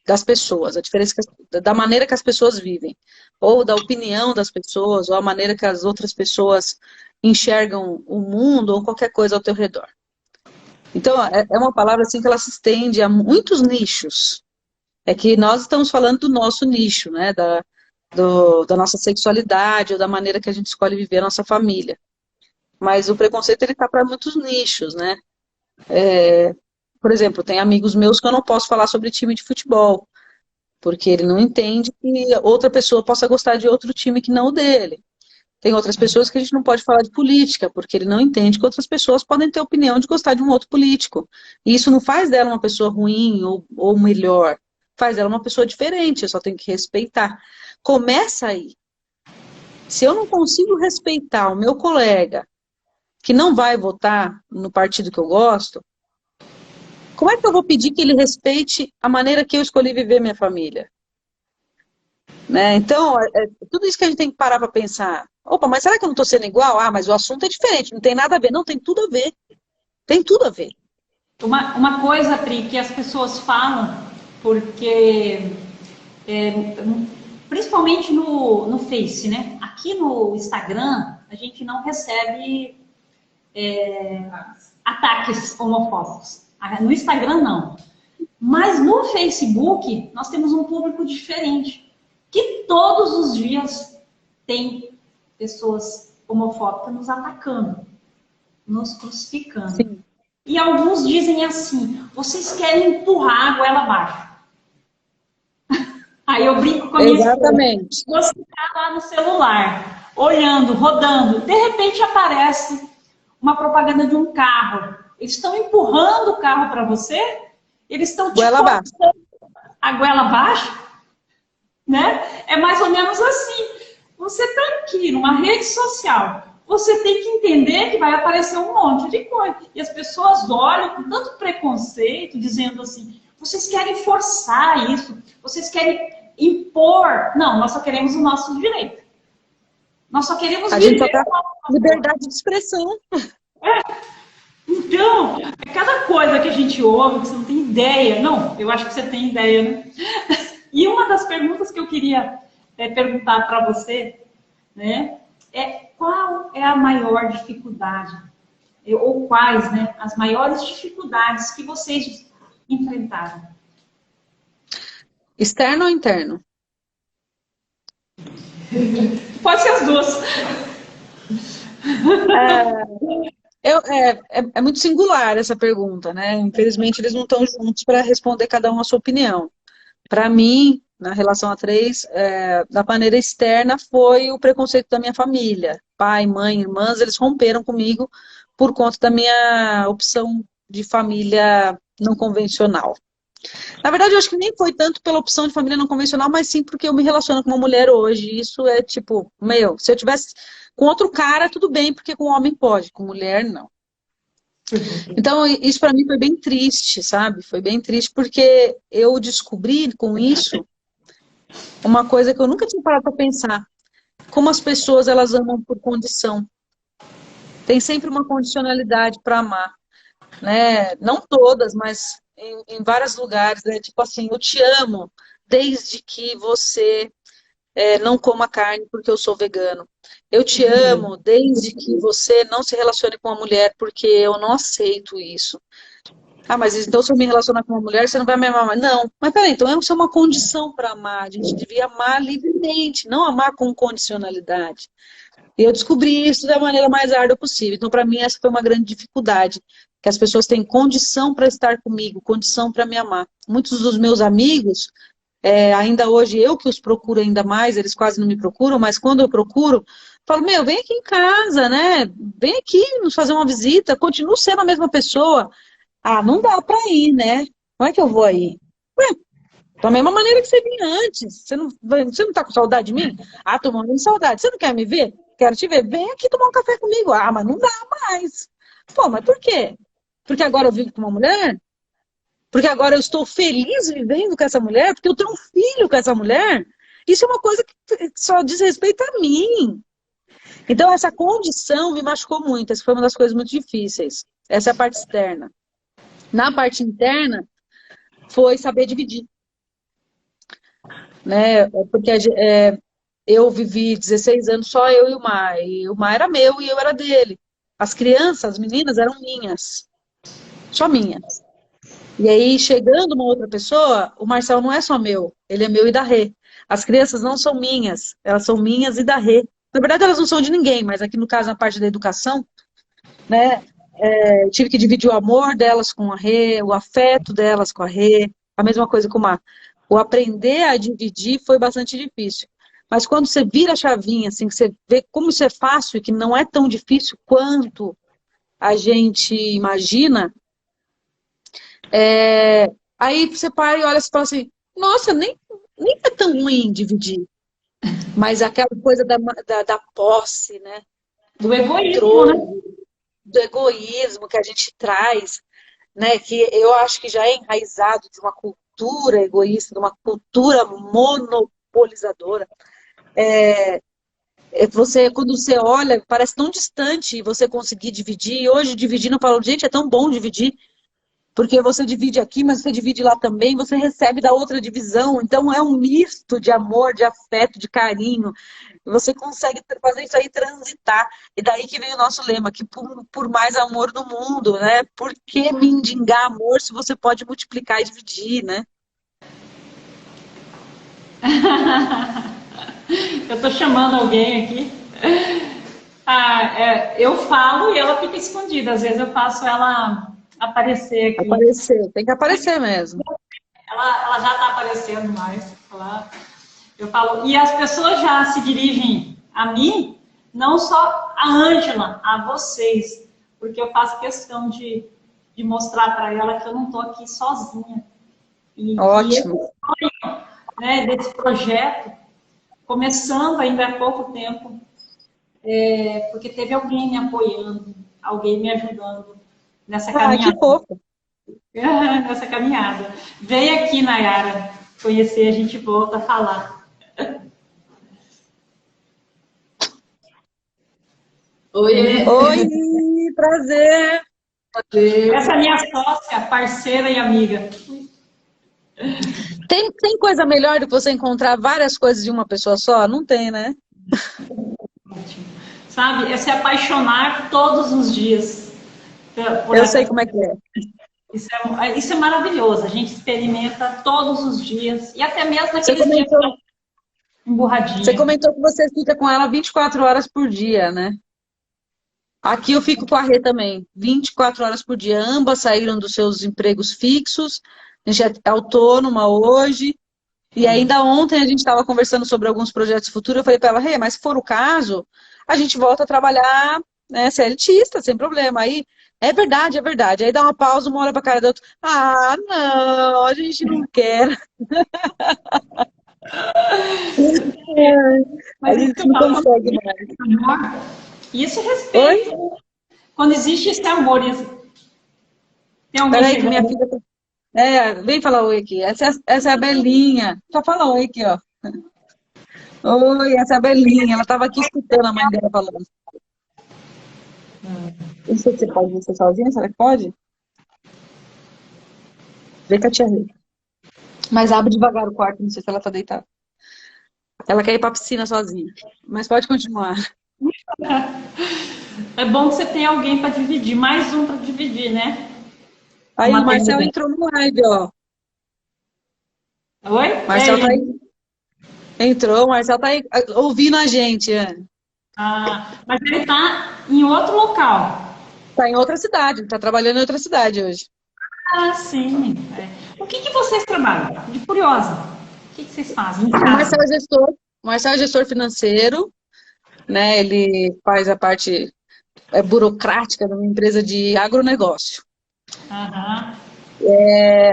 das pessoas, a diferença da maneira que as pessoas vivem, ou da opinião das pessoas, ou a maneira que as outras pessoas enxergam o mundo, ou qualquer coisa ao teu redor. Então, é uma palavra assim que ela se estende a muitos nichos. É que nós estamos falando do nosso nicho, né? Da nossa sexualidade, ou da maneira que a gente escolhe viver a nossa família. Mas o preconceito, ele está para muitos nichos, né? Por exemplo, tem amigos meus que eu não posso falar sobre time de futebol, porque ele não entende que outra pessoa possa gostar de outro time que não o dele. Tem outras pessoas que a gente não pode falar de política, porque ele não entende que outras pessoas podem ter opinião de gostar de um outro político. E isso não faz dela uma pessoa ruim ou melhor. Faz dela uma pessoa diferente, eu só tenho que respeitar. Começa aí. Se eu não consigo respeitar o meu colega que não vai votar no partido que eu gosto, como é que eu vou pedir que ele respeite a maneira que eu escolhi viver minha família? Né? Então, tudo isso que a gente tem que parar para pensar. Opa, mas será que eu não estou sendo igual? Ah, mas o assunto é diferente, não tem nada a ver. Não, tem tudo a ver. Tem tudo a ver. Uma coisa, Pri, que as pessoas falam, porque principalmente no Face, né? Aqui no Instagram, a gente não recebe ataques homofóbicos. No Instagram, não. Mas no Facebook, nós temos um público diferente, que todos os dias tem pessoas homofóbicas nos atacando, nos crucificando. Sim. E alguns dizem assim, vocês querem empurrar a goela abaixo. Aí eu brinco com a minha Exatamente. esposa. Você está lá no celular, olhando, rodando, de repente aparece uma propaganda de um carro. Eles estão empurrando o carro para você, eles estão te abaixo. A goela abaixo, né? É mais ou menos assim. Você está aqui numa rede social, você tem que entender que vai aparecer um monte de coisa. E as pessoas olham com tanto preconceito, dizendo assim, vocês querem forçar isso, vocês querem impor. Não, nós só queremos o nosso direito. Nós só queremos viver a liberdade de expressão. Então, cada coisa que a gente ouve, que você não tem ideia. Não, eu acho que você tem ideia, né? E uma das perguntas que eu queria perguntar para você, né, qual é a maior dificuldade, ou quais, né, as maiores dificuldades que vocês enfrentaram? Externo ou interno? Pode ser as duas. É muito singular essa pergunta, né? Infelizmente, eles não estão juntos para responder cada um a sua opinião. Para mim, na relação a três, da maneira externa, foi o preconceito da minha família. Pai, mãe, irmãs, eles romperam comigo por conta da minha opção de família não convencional. Na verdade, eu acho que nem foi tanto pela opção de família não convencional, mas sim porque eu me relaciono com uma mulher hoje. Isso é tipo, meu, se eu tivesse com outro cara, tudo bem, porque com homem pode, com mulher não. Então, isso para mim foi bem triste, sabe? Foi bem triste porque eu descobri com isso uma coisa que eu nunca tinha parado para pensar. Como as pessoas, elas amam por condição. Tem sempre uma condicionalidade para amar, né? Não todas, mas em vários lugares, né? Tipo assim, eu te amo desde que você não coma carne porque eu sou vegano. Eu te amo desde que você não se relacione com uma mulher porque eu não aceito isso. Ah, mas então se eu me relacionar com uma mulher, você não vai me amar mais. Não, mas peraí, então isso é uma condição para amar. A gente devia amar livremente, não amar com condicionalidade. E eu descobri isso da maneira mais árdua possível. Então, para mim, essa foi uma grande dificuldade. Que as pessoas têm condição para estar comigo, condição para me amar. Muitos dos meus amigos, ainda hoje eu que os procuro ainda mais, eles quase não me procuram, mas quando eu procuro, falo, meu, vem aqui em casa, né? Vem aqui nos fazer uma visita, continuo sendo a mesma pessoa. Ah, não dá para ir, né? Como é que eu vou aí? Ué, da mesma maneira que você vinha antes. Você não tá com saudade de mim? Ah, tô morrendo de saudade. Você não quer me ver? Quero te ver. Vem aqui tomar um café comigo. Ah, mas não dá mais. Pô, mas por quê? Porque agora eu vivo com uma mulher? Porque agora eu estou feliz vivendo com essa mulher? Porque eu tenho um filho com essa mulher? Isso é uma coisa que só diz respeito a mim. Então, essa condição me machucou muito. Essa foi uma das coisas muito difíceis. Essa é a parte externa. Na parte interna, foi saber dividir. Né? Porque eu vivi 16 anos só eu e o Mar. E o Mar era meu e eu era dele. As crianças, as meninas eram minhas. Só minhas. E aí, chegando uma outra pessoa, o Marcel não é só meu. Ele é meu e da Rê. As crianças não são minhas. Elas são minhas e da Rê. Na verdade, elas não são de ninguém, mas aqui no caso, na parte da educação, né? Eu tive que dividir o amor delas com a Rê, o afeto delas com a Rê. A mesma coisa com o Mar. O aprender a dividir foi bastante difícil. Mas quando você vira a chavinha, assim, que você vê como isso é fácil e que não é tão difícil quanto a gente imagina, aí você para e olha e fala assim, nossa, nem é tão ruim dividir. Mas aquela coisa da posse, né? Do egoísmo, né? Do egoísmo que a gente traz, né? Que eu acho que já é enraizado de uma cultura egoísta, de uma cultura monopolizadora. Quando você olha, parece tão distante você conseguir dividir. E hoje, dividindo, eu falo, gente, é tão bom dividir, porque você divide aqui, mas você divide lá também, você recebe da outra divisão. Então, é um misto de amor, de afeto, de carinho. Você consegue fazer isso aí transitar. E daí que vem o nosso lema, que por mais amor no mundo, né? Por que mendigar amor se você pode multiplicar e dividir, né? Eu tô chamando alguém aqui. Eu falo e ela fica escondida. Às vezes eu faço ela aparecer aqui. Aparecer, tem que aparecer mesmo. Ela já está aparecendo mais. Eu falo, e as pessoas já se dirigem a mim, não só a Ângela, a vocês, porque eu faço questão de mostrar para ela que eu não estou aqui sozinha. Ótimo. E esse sonho, né, desse projeto, começando ainda há pouco tempo, porque teve alguém me apoiando, alguém me ajudando nessa caminhada. Que fofo. Nessa caminhada. Vem aqui, Nayara, conhecer, a gente volta a falar. Oi, prazer. Essa é a minha sócia, parceira e amiga. Tem coisa melhor do que você encontrar várias coisas de uma pessoa só? Não tem, né? Sabe, é se apaixonar todos os dias. Eu sei como é que é. Isso é maravilhoso, a gente experimenta todos os dias, e até mesmo naqueles dias emburradinhos. Você comentou que você fica com ela 24 horas por dia, né? Aqui eu fico com a Rê também, 24 horas por dia. Ambas saíram dos seus empregos fixos. A gente é autônoma hoje. E ainda ontem a gente estava conversando sobre alguns projetos futuros. Eu falei para ela, Rê, mas se for o caso, a gente volta a trabalhar, né, CLTista, sem problema. Aí, é verdade, é verdade. Aí dá uma pausa, uma hora para a cara da outra. Ah, não, a gente não quer. A Mas isso que gente eu não falo, quando consegue existe mais. amor, isso é Oi? respeito. Quando existe esse amor, tem alguém Peraí que minha chegando. filha... vem falar oi aqui. Essa é a Belinha. Só fala oi aqui, ó. Oi, essa é a Belinha. Ela estava aqui escutando a mãe dela falando. Não sei se você pode ser sozinha, será que pode? Vem com a tia Rê. Mas abre devagar o quarto, não sei se ela tá deitada. Ela quer ir pra piscina sozinha. Mas pode continuar. É bom que você tenha alguém para dividir, mais um para dividir, né? A Aí o Marcel maternidade. entrou no live, ó. Oi? O É Marcel tá aí. ele. Entrou, o Marcel tá aí ouvindo a gente, Anne. Ah, mas ele está em outro local. Tá em outra cidade, tá trabalhando em outra cidade hoje. Ah, sim. É. O que que vocês trabalham? De curiosa. O que que vocês fazem em O Marcel casa? é gestor, o Marcel é gestor financeiro, né? Ele faz a parte burocrática de uma empresa de agronegócio. Aham.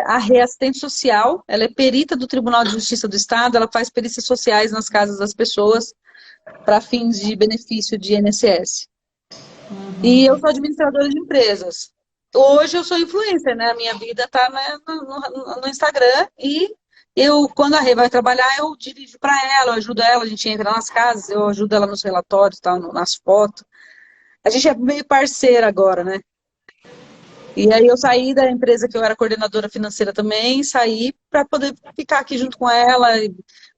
A Rê é assistente social, ela é perita do Tribunal de Justiça do Estado, ela faz perícias sociais nas casas das pessoas para fins de benefício de INSS. E eu sou administradora de empresas. Hoje eu sou influencer, né? A minha vida está no Instagram e eu, quando a Rê vai trabalhar, eu dirijo para ela, eu ajudo ela, a gente entra nas casas, eu ajudo ela nos relatórios, tal, nas fotos. A gente é meio parceira agora, né? E aí eu saí da empresa que eu era coordenadora financeira também, saí para poder ficar aqui junto com ela.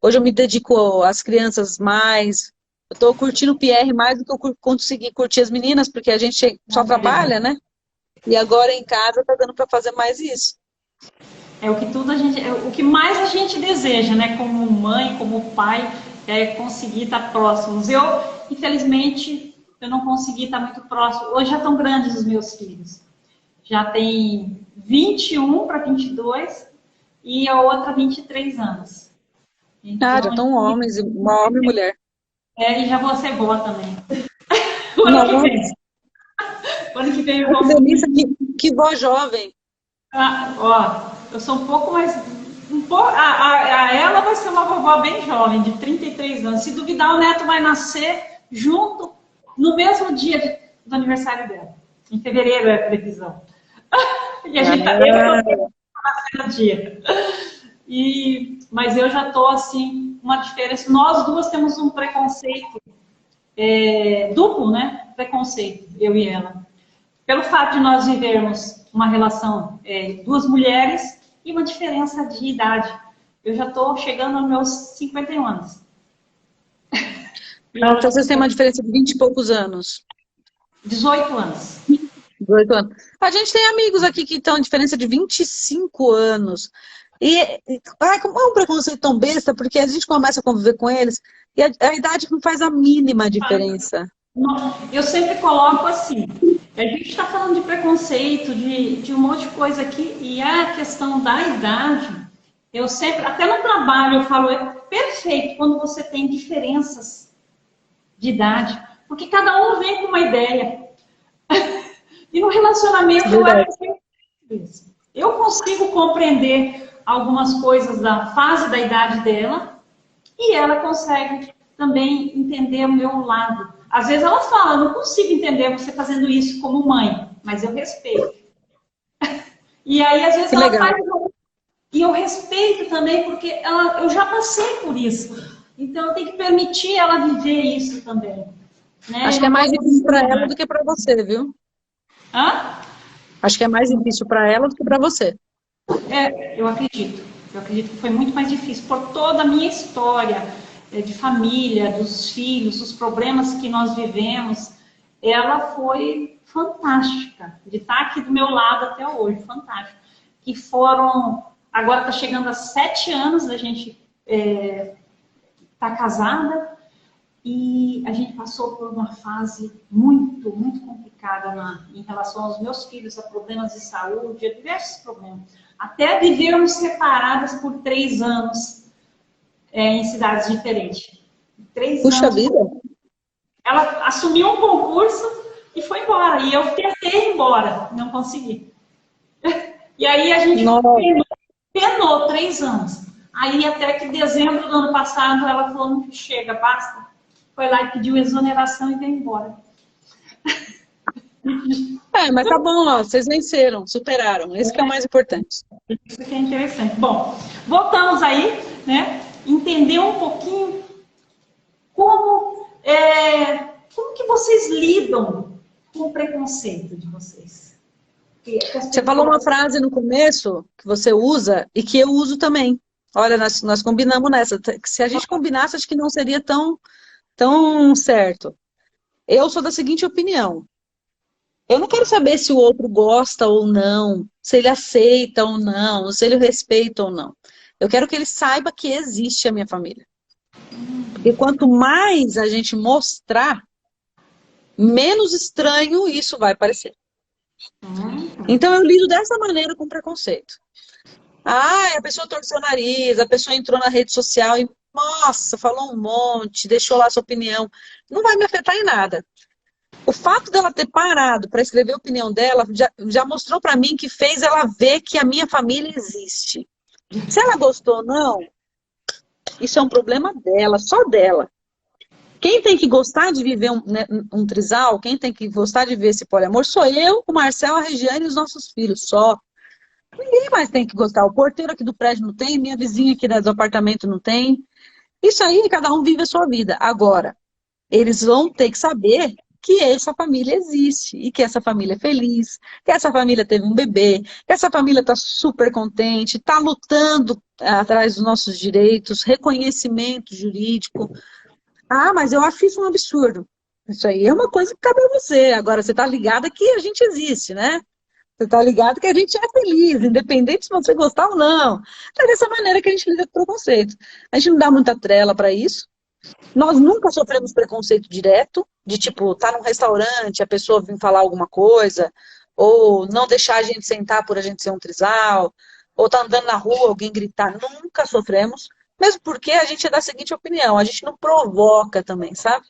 Hoje eu me dedico às crianças mais. Eu estou curtindo o PR mais do que eu consegui curtir as meninas, porque a gente só Ah, que legal. trabalha, né? E agora em casa tá dando para fazer mais isso. É o que tudo a gente, é o que mais a gente deseja, né? Como mãe, como pai, é conseguir estar próximos. Eu, infelizmente, eu não consegui estar muito próximo. Hoje já estão grandes os meus filhos. Já tem 21 para 22 e a outra 23 anos. Ah, já Então, estão homens, uma homem e mulher. e já vou ser boa também. O ano que vem, Nossa, o ano que vem eu que vou. delícia, que voz jovem. Ah, ó, eu sou um pouco mais. Ela vai ser uma vovó bem jovem, de 33 anos. Se duvidar, o neto vai nascer junto, no mesmo dia do aniversário dela. Em fevereiro é a previsão. E a gente tá, eu tô no dia. Mas eu já tô assim, uma diferença. Nós duas temos um preconceito duplo, né? Preconceito, eu e ela. Pelo fato de nós vivermos uma relação, duas mulheres e uma diferença de idade. Eu já estou chegando aos meus 51 anos. E Ah, ela então já vocês têm tem uma diferença de 20 e poucos anos. 18 anos. 18 anos. A gente tem amigos aqui que estão em diferença de 25 anos. Ai, como é um preconceito tão besta, porque a gente começa a conviver com eles e a idade não faz a mínima diferença. Eu sempre coloco assim, a gente está falando de preconceito, de um monte de coisa aqui, e a questão da idade, eu sempre, até no trabalho eu falo, é perfeito quando você tem diferenças de idade, porque cada um vem com uma ideia. E no relacionamento eu Verdade. acho que é isso. Eu consigo compreender algumas coisas da fase da idade dela e ela consegue também entender o meu lado. Às vezes ela fala, eu não consigo entender você fazendo isso como mãe, mas eu respeito. E aí às vezes Que ela legal. faz e eu respeito também porque eu já passei por isso. Então eu tenho que permitir ela viver isso também, né? Acho Eu que é não mais posso difícil para ela ensinar. do que para você, viu? Hã? Acho que é mais difícil para ela do que para você. Eu acredito. Eu acredito que foi muito mais difícil por toda a minha história de família, dos filhos, os problemas que nós vivemos. Ela foi fantástica de estar aqui do meu lado até hoje, fantástica. Que foram, agora está chegando a 7 anos da gente estar casada E a gente passou por uma fase muito, muito complicada em relação aos meus filhos, a problemas de saúde, a diversos problemas. Até vivermos separadas por 3 anos em cidades diferentes. 3 Puxa anos. vida. Ela assumiu um concurso e foi embora. E eu tentei ir embora, não consegui. E aí a gente penou 3 anos. Aí até que em dezembro do ano passado ela falou, chega, basta. Foi lá e pediu exoneração e veio embora. Mas tá bom, ó, vocês venceram, superaram. Esse que é o mais importante. Isso que é interessante. Bom, voltamos aí, né? Entender um pouquinho como que vocês lidam com o preconceito de vocês. Você falou uma frase no começo que você usa e que eu uso também. Olha, nós combinamos nessa. Se a gente combinasse, acho que não seria tão certo. Eu sou da seguinte opinião. Eu não quero saber se o outro gosta ou não, se ele aceita ou não, se ele respeita ou não. Eu quero que ele saiba que existe a minha família. Porque quanto mais a gente mostrar, menos estranho isso vai parecer. Então eu lido dessa maneira com preconceito. A pessoa torceu o nariz, a pessoa entrou na rede social e, nossa, falou um monte, deixou lá sua opinião. Não vai me afetar em nada. O fato dela ter parado para escrever a opinião dela já mostrou para mim que fez ela ver que a minha família existe. Se ela gostou ou não, isso é um problema dela, só dela. Quem tem que gostar de viver um trisal, quem tem que gostar de ver esse poliamor, sou eu, o Marcel, a Regiane e os nossos filhos, só. Ninguém mais tem que gostar. O porteiro aqui do prédio não tem, minha vizinha aqui do apartamento não tem. Isso aí, cada um vive a sua vida. Agora, eles vão ter que saber que essa família existe e que essa família é feliz, que essa família teve um bebê, que essa família está super contente, está lutando atrás dos nossos direitos, reconhecimento jurídico. Mas eu acho isso um absurdo. Isso aí é uma coisa que cabe a você. Agora, você está ligada que a gente existe, né? Você está ligado que a gente é feliz, independente se você gostar ou não. É dessa maneira que a gente lida com preconceito. A gente não dá muita trela para isso. Nós nunca sofremos preconceito direto, de tipo, tá num restaurante, a pessoa vir falar alguma coisa, ou não deixar a gente sentar por a gente ser um trisal, ou tá andando na rua, alguém gritar. Nunca sofremos, mesmo porque a gente é da seguinte opinião, a gente não provoca também, sabe?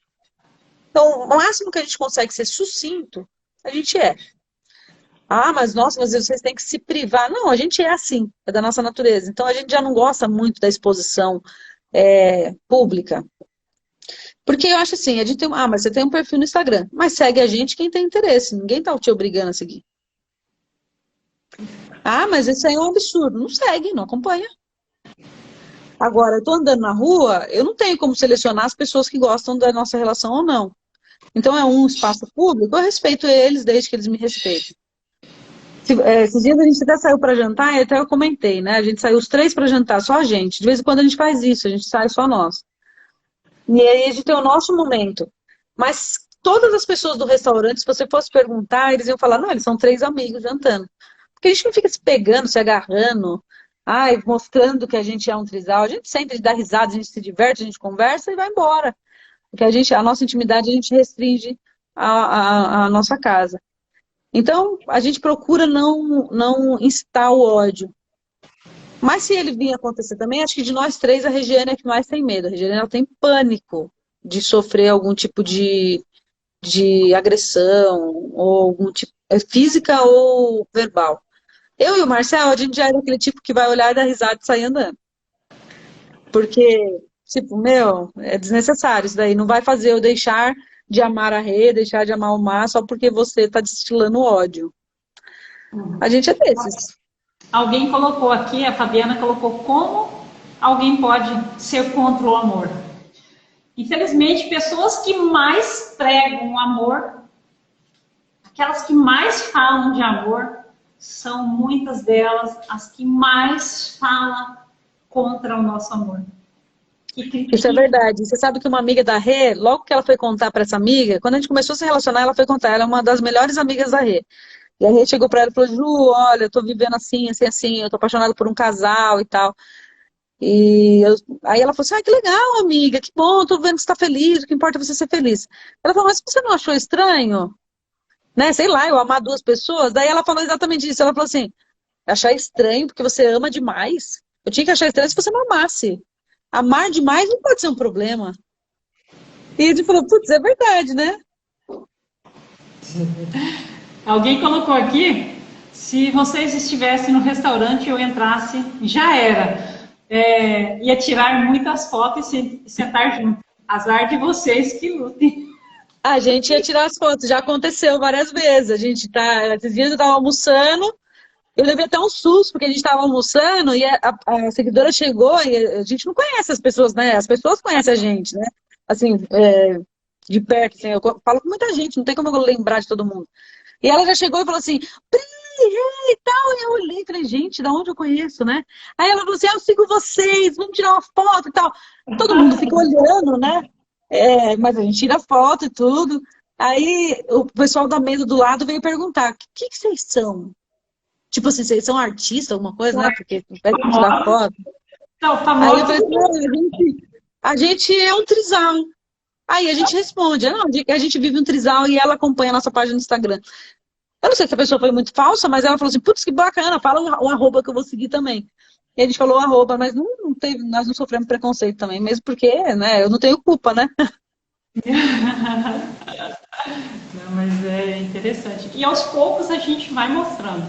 Então, o máximo que a gente consegue ser sucinto, a gente é. Mas nossa, mas vocês têm que se privar. Não, a gente é assim, é da nossa natureza. Então a gente já não gosta muito da exposição pública. Porque eu acho assim, a gente tem, mas você tem um perfil no Instagram, mas segue a gente quem tem interesse, ninguém tá te obrigando a seguir. Mas isso aí é um absurdo. Não segue, não acompanha. Agora, eu tô andando na rua, eu não tenho como selecionar as pessoas que gostam da nossa relação ou não. Então é um espaço público, eu respeito eles desde que eles me respeitem. Esses dias a gente até saiu para jantar, e até eu comentei, né? A gente saiu os 3 para jantar, só a gente. De vez em quando a gente faz isso, a gente sai só nós. E aí a gente tem o nosso momento. Mas todas as pessoas do restaurante, se você fosse perguntar, eles iam falar, não, eles são 3 amigos jantando. Porque a gente não fica se pegando, se agarrando, mostrando que a gente é um trisal. A gente sente, a gente dá risada, a gente se diverte, a gente conversa e vai embora. Porque a nossa intimidade a gente restringe a nossa casa. Então, a gente procura não incitar o ódio. Mas se ele vir acontecer também, acho que de nós 3, a Regiane é que mais tem medo. A Regiane ela tem pânico de sofrer algum tipo de agressão, ou algum tipo, física ou verbal. Eu e o Marcel, a gente já é daquele tipo que vai olhar e dar risada e sair andando. Porque, tipo, é desnecessário isso daí. Não vai fazer eu deixar de amar a Rê, deixar de amar o Mar, só porque você está destilando ódio. A gente é desses. Alguém colocou aqui, a Fabiana colocou, como alguém pode ser contra o amor? Infelizmente, pessoas que mais pregam o amor, aquelas que mais falam de amor, são muitas delas as que mais falam contra o nosso amor. Isso é verdade. Você sabe que uma amiga da Rê, logo que ela foi contar para essa amiga, quando a gente começou a se relacionar, ela foi contar, ela é uma das melhores amigas da Rê. E a Rê chegou para ela e falou, Ju, olha, eu tô vivendo assim, assim, assim, eu tô apaixonada por um casal e tal. Aí ela falou assim, que legal, amiga, que bom, tô vendo que você tá feliz, o que importa é você ser feliz. Ela falou, mas você não achou estranho? Né, sei lá, eu amar duas pessoas? Daí ela falou exatamente isso, ela falou assim, achar estranho porque você ama demais? Eu tinha que achar estranho se você não amasse. Amar demais não pode ser um problema. E ele falou, putz, é verdade, né? Alguém colocou aqui, se vocês estivessem no restaurante e eu entrasse, já era. Ia tirar muitas fotos e sentar junto. Azar de vocês que lutem. A gente ia tirar as fotos, já aconteceu várias vezes. Esses dias eu tava almoçando, eu levei até um susto, porque a gente estava almoçando e a seguidora chegou e a gente não conhece as pessoas, né? As pessoas conhecem a gente, né? Assim, de perto, assim, eu falo com muita gente, não tem como eu lembrar de todo mundo. E ela já chegou e falou assim, Pri, e tal, e eu olhei e falei, gente, da onde eu conheço, né? Aí ela falou assim, eu sigo vocês, vamos tirar uma foto e tal. Todo mundo fica olhando, né? Mas a gente tira foto e tudo. Aí o pessoal da mesa do lado veio perguntar, o que vocês são? Tipo assim, vocês são artistas, alguma coisa, né? Porque pede pra tirar foto. Não, Aí eu falei assim, a gente é um trisal. Aí a gente responde, não, a gente vive um trisal e ela acompanha a nossa página no Instagram. Eu não sei se a pessoa foi muito falsa, mas ela falou assim, putz, que bacana, fala o arroba que eu vou seguir também. E a gente falou o arroba, mas não teve, nós não sofremos preconceito também, mesmo porque, né, eu não tenho culpa, né? Não, mas é interessante. E aos poucos a gente vai mostrando.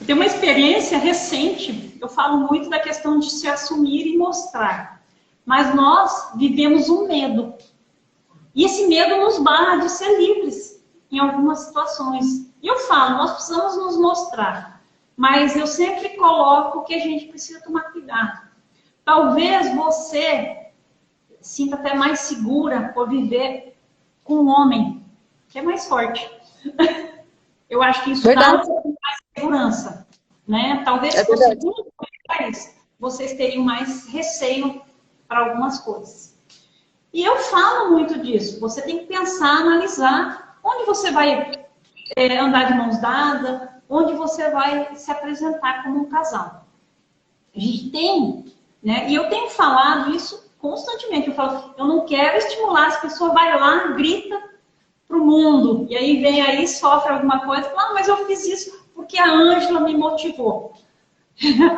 Tem uma experiência recente, eu falo muito da questão de se assumir e mostrar. Mas nós vivemos um medo. E esse medo nos barra de ser livres em algumas situações. E eu falo, nós precisamos nos mostrar. Mas eu sempre coloco que a gente precisa tomar cuidado. Talvez você sinta até mais segura por viver com um homem que é mais forte. Eu acho que isso dá um pouco mais de segurança, né? Talvez se fosse duas mulheres, vocês teriam mais receio para algumas coisas. E eu falo muito disso. Você tem que pensar, analisar onde você vai andar de mãos dadas, onde você vai se apresentar como um casal. A gente tem, né? E eu tenho falado isso constantemente. Eu falo, eu não quero estimular, as pessoas vai lá, grita pro mundo, e aí vem aí, sofre alguma coisa, mas eu fiz isso porque a Ângela me motivou.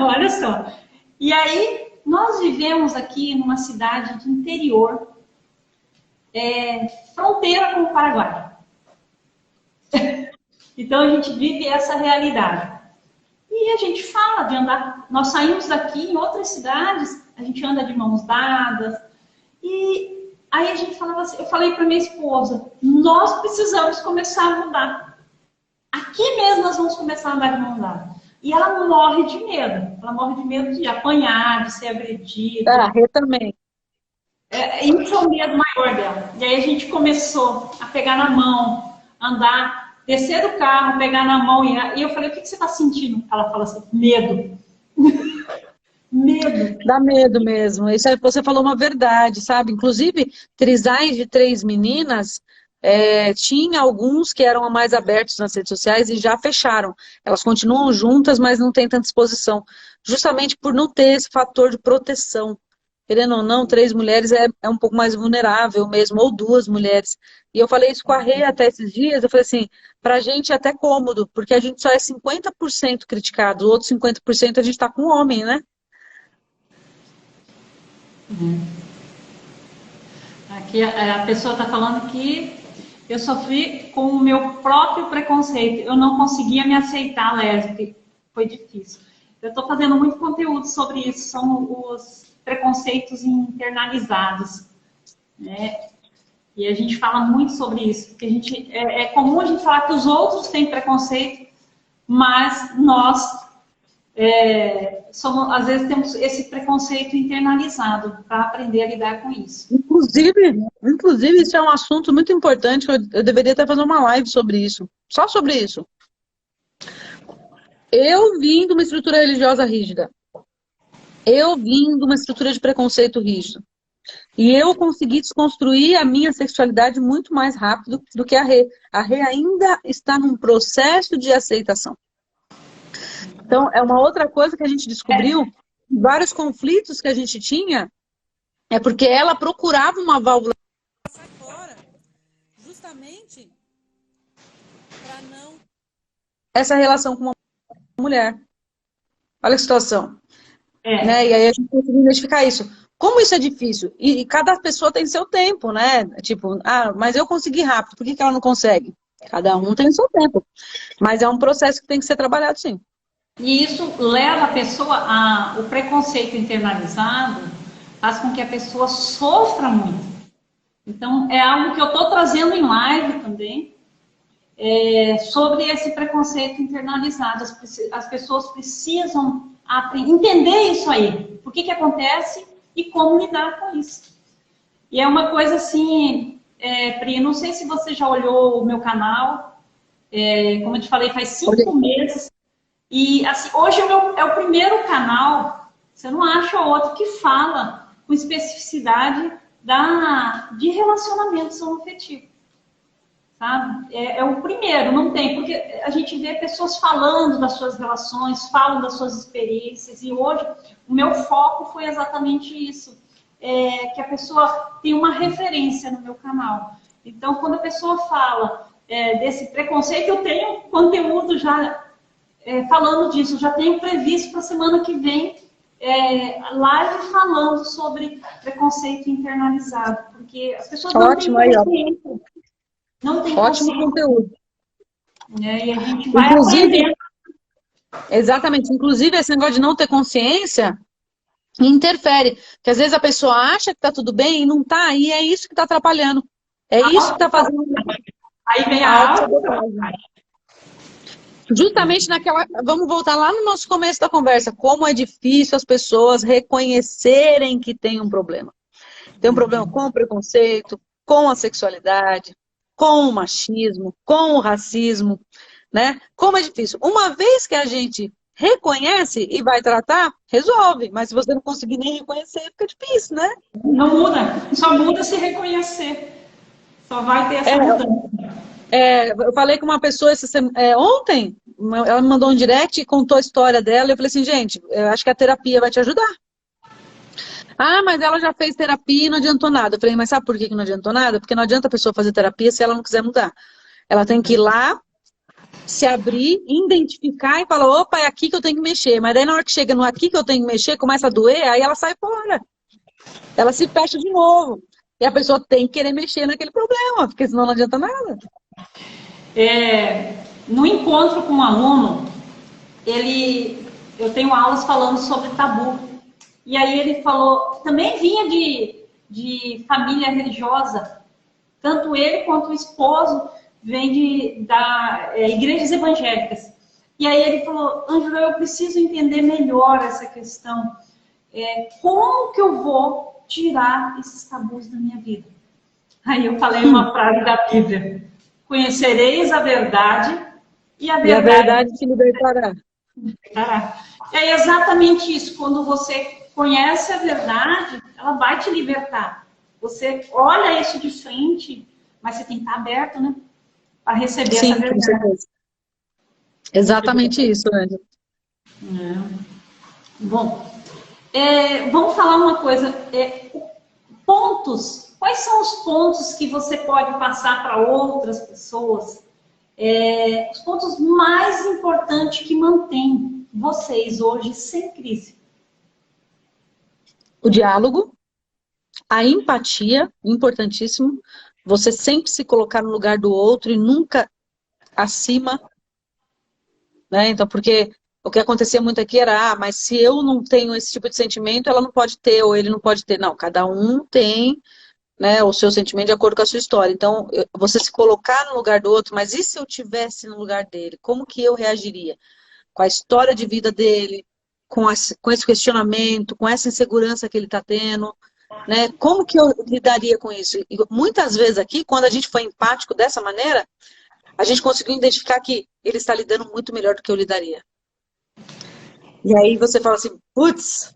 Olha só. E aí, nós vivemos aqui numa cidade de interior, fronteira com o Paraguai. Então, a gente vive essa realidade. E a gente fala de andar, nós saímos daqui em outras cidades, a gente anda de mãos dadas, e aí a gente falava assim, eu falei para minha esposa, nós precisamos começar a mudar. Aqui mesmo nós vamos começar a andar de mão dada. E ela morre de medo. Ela morre de medo de apanhar, de ser agredida. Eu também. Isso é o medo maior dela. E aí a gente começou a pegar na mão, andar, descer do carro, pegar na mão. E eu falei, o que você está sentindo? Ela fala assim, medo. Medo. Dá medo mesmo. Isso aí você falou uma verdade, sabe? Inclusive, trisais de 3 meninas, tinha alguns que eram mais abertos nas redes sociais e já fecharam. Elas continuam juntas, mas não tem tanta exposição. Justamente por não ter esse fator de proteção. Querendo ou não, 3 mulheres é um pouco mais vulnerável mesmo, ou 2 mulheres. E eu falei isso com a Rê até esses dias, eu falei assim, pra gente é até cômodo, porque a gente só é 50% criticado, o outro 50% a gente tá com o homem, né? Aqui a pessoa está falando que eu sofri com o meu próprio preconceito. Eu não conseguia me aceitar lésbica. Foi difícil. Eu estou fazendo muito conteúdo sobre isso. São os preconceitos internalizados, né? E a gente fala muito sobre isso. Porque é comum a gente falar que os outros têm preconceito, mas nós às vezes temos esse preconceito internalizado para aprender a lidar com isso. Inclusive, isso é um assunto muito importante, eu deveria até fazer uma live sobre isso, só sobre isso. Eu vim de uma estrutura religiosa rígida, eu vim de uma estrutura de preconceito rígido, e eu consegui desconstruir a minha sexualidade muito mais rápido do que a Rê. A Rê ainda está num processo de aceitação. Então, é uma outra coisa que a gente descobriu, vários conflitos que a gente tinha é porque ela procurava uma válvula pra sair fora, justamente para não essa relação com uma mulher. Olha a situação. Né? E aí a gente conseguiu identificar isso. Como isso é difícil? E cada pessoa tem seu tempo, né? Tipo, mas eu consegui rápido, por que ela não consegue? Cada um tem o seu tempo. Mas é um processo que tem que ser trabalhado, sim. E isso leva a pessoa o preconceito internalizado faz com que a pessoa sofra muito. Então, é algo que eu estou trazendo em live também, sobre esse preconceito internalizado. As pessoas precisam entender isso aí, o que acontece e como lidar com isso. E é uma coisa assim, Pri, não sei se você já olhou o meu canal, como eu te falei, faz 5 meses, e assim, hoje é o primeiro canal, você não acha outro que fala com especificidade de relacionamento homoafetivo. Sabe? É o primeiro, não tem, porque a gente vê pessoas falando das suas relações, falam das suas experiências, e hoje o meu foco foi exatamente isso, que a pessoa tem uma referência no meu canal. Então, quando a pessoa fala desse preconceito, eu tenho conteúdo já falando disso, já tenho previsto para a semana que vem live falando sobre preconceito internalizado, porque as pessoas não têm consciência. Não tem ótimo conteúdo. E a gente vai aprendendo. Exatamente. Inclusive, esse negócio de não ter consciência interfere. Porque às vezes a pessoa acha que está tudo bem e não está, e é isso que está atrapalhando. É isso que está fazendo. Aí vem a justamente naquela... Vamos voltar lá no nosso começo da conversa. Como é difícil as pessoas reconhecerem que tem um problema. Tem um problema com o preconceito, com a sexualidade, com o machismo, com o racismo, né? Como é difícil. Uma vez que a gente reconhece e vai tratar, resolve. Mas se você não conseguir nem reconhecer, fica difícil, né? Não muda. Só muda se reconhecer. Só vai ter essa mudança. Eu falei com uma pessoa ontem, ela me mandou um direct e contou a história dela. Eu falei assim, gente, eu acho que a terapia vai te ajudar. Mas ela já fez terapia e não adiantou nada. Eu falei, mas sabe por que não adiantou nada? Porque não adianta a pessoa fazer terapia se ela não quiser mudar. Ela tem que ir lá, se abrir, identificar e falar, opa, é aqui que eu tenho que mexer. Mas daí na hora que chega no aqui que eu tenho que mexer, começa a doer, aí ela sai fora. Ela se fecha de novo. E a pessoa tem que querer mexer naquele problema, porque senão não adianta nada. No encontro com um aluno, eu tenho aulas falando sobre tabu. E aí ele falou, também vinha de família religiosa, tanto ele quanto o esposo vem da igrejas evangélicas. E aí ele falou, Ângela, eu preciso entender melhor essa questão. Como que eu vou tirar esses tabus da minha vida? Aí eu falei uma frase da Bíblia, conhecereis a verdade e a verdade te libertará. É exatamente isso, quando você conhece a verdade, ela vai te libertar. Você olha isso de frente, mas você tem que estar aberto, né? Para receber essa verdade. Com certeza. Exatamente isso, Ângela. Bom, vamos falar uma coisa. Pontos. Quais são os pontos que você pode passar para outras pessoas? Os pontos mais importantes que mantêm vocês hoje sem crise. O diálogo, a empatia, importantíssimo. Você sempre se colocar no lugar do outro e nunca acima. Né? Então, porque o que acontecia muito aqui era, mas se eu não tenho esse tipo de sentimento, ela não pode ter, ou ele não pode ter. Não, cada um tem, né, o seu sentimento de acordo com a sua história. Então, você se colocar no lugar do outro, mas e se eu tivesse no lugar dele? Como que eu reagiria? Com a história de vida dele, com esse questionamento, com essa insegurança que ele está tendo, né? Como que eu lidaria com isso? E muitas vezes aqui, quando a gente foi empático dessa maneira, a gente conseguiu identificar que ele está lidando muito melhor do que eu lidaria. E aí você fala assim, putz,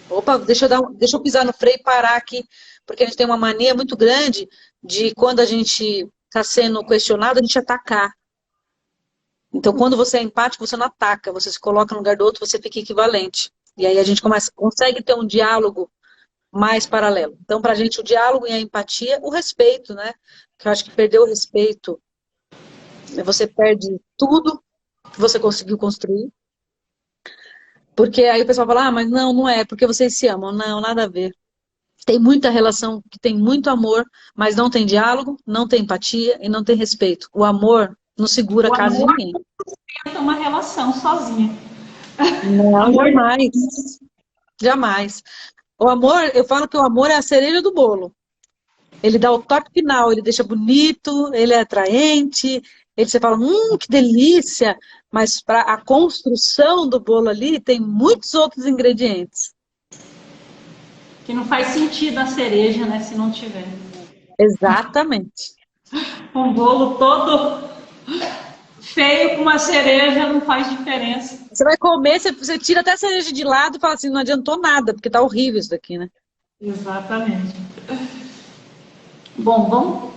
opa, deixa eu pisar no freio e parar aqui, porque a gente tem uma mania muito grande de quando a gente está sendo questionado, a gente atacar. Então, quando você é empático, você não ataca, você se coloca no lugar do outro, você fica equivalente. E aí a gente consegue ter um diálogo mais paralelo. Então, para a gente, o diálogo e a empatia, o respeito, né? Que eu acho que perder o respeito, você perde tudo que você conseguiu construir. Porque aí o pessoal fala, mas não é, porque vocês se amam. Não, nada a ver. Tem muita relação que tem muito amor, mas não tem diálogo, não tem empatia e não tem respeito. O amor não segura a O casa de amor ninguém. não é uma relação sozinha. Não, Amor jamais. Jamais. O amor, eu falo que o amor é a cereja do bolo. Ele dá o toque final, ele deixa bonito, ele é atraente, você fala, que delícia, mas para a construção do bolo ali tem muitos outros ingredientes. que não faz sentido a cereja, né, se não tiver. Exatamente. Um bolo todo feio com uma cereja não faz diferença. Você vai comer, você tira até a cereja de lado e fala assim, não adiantou nada, porque tá horrível isso daqui, né? Exatamente. Bom, vamos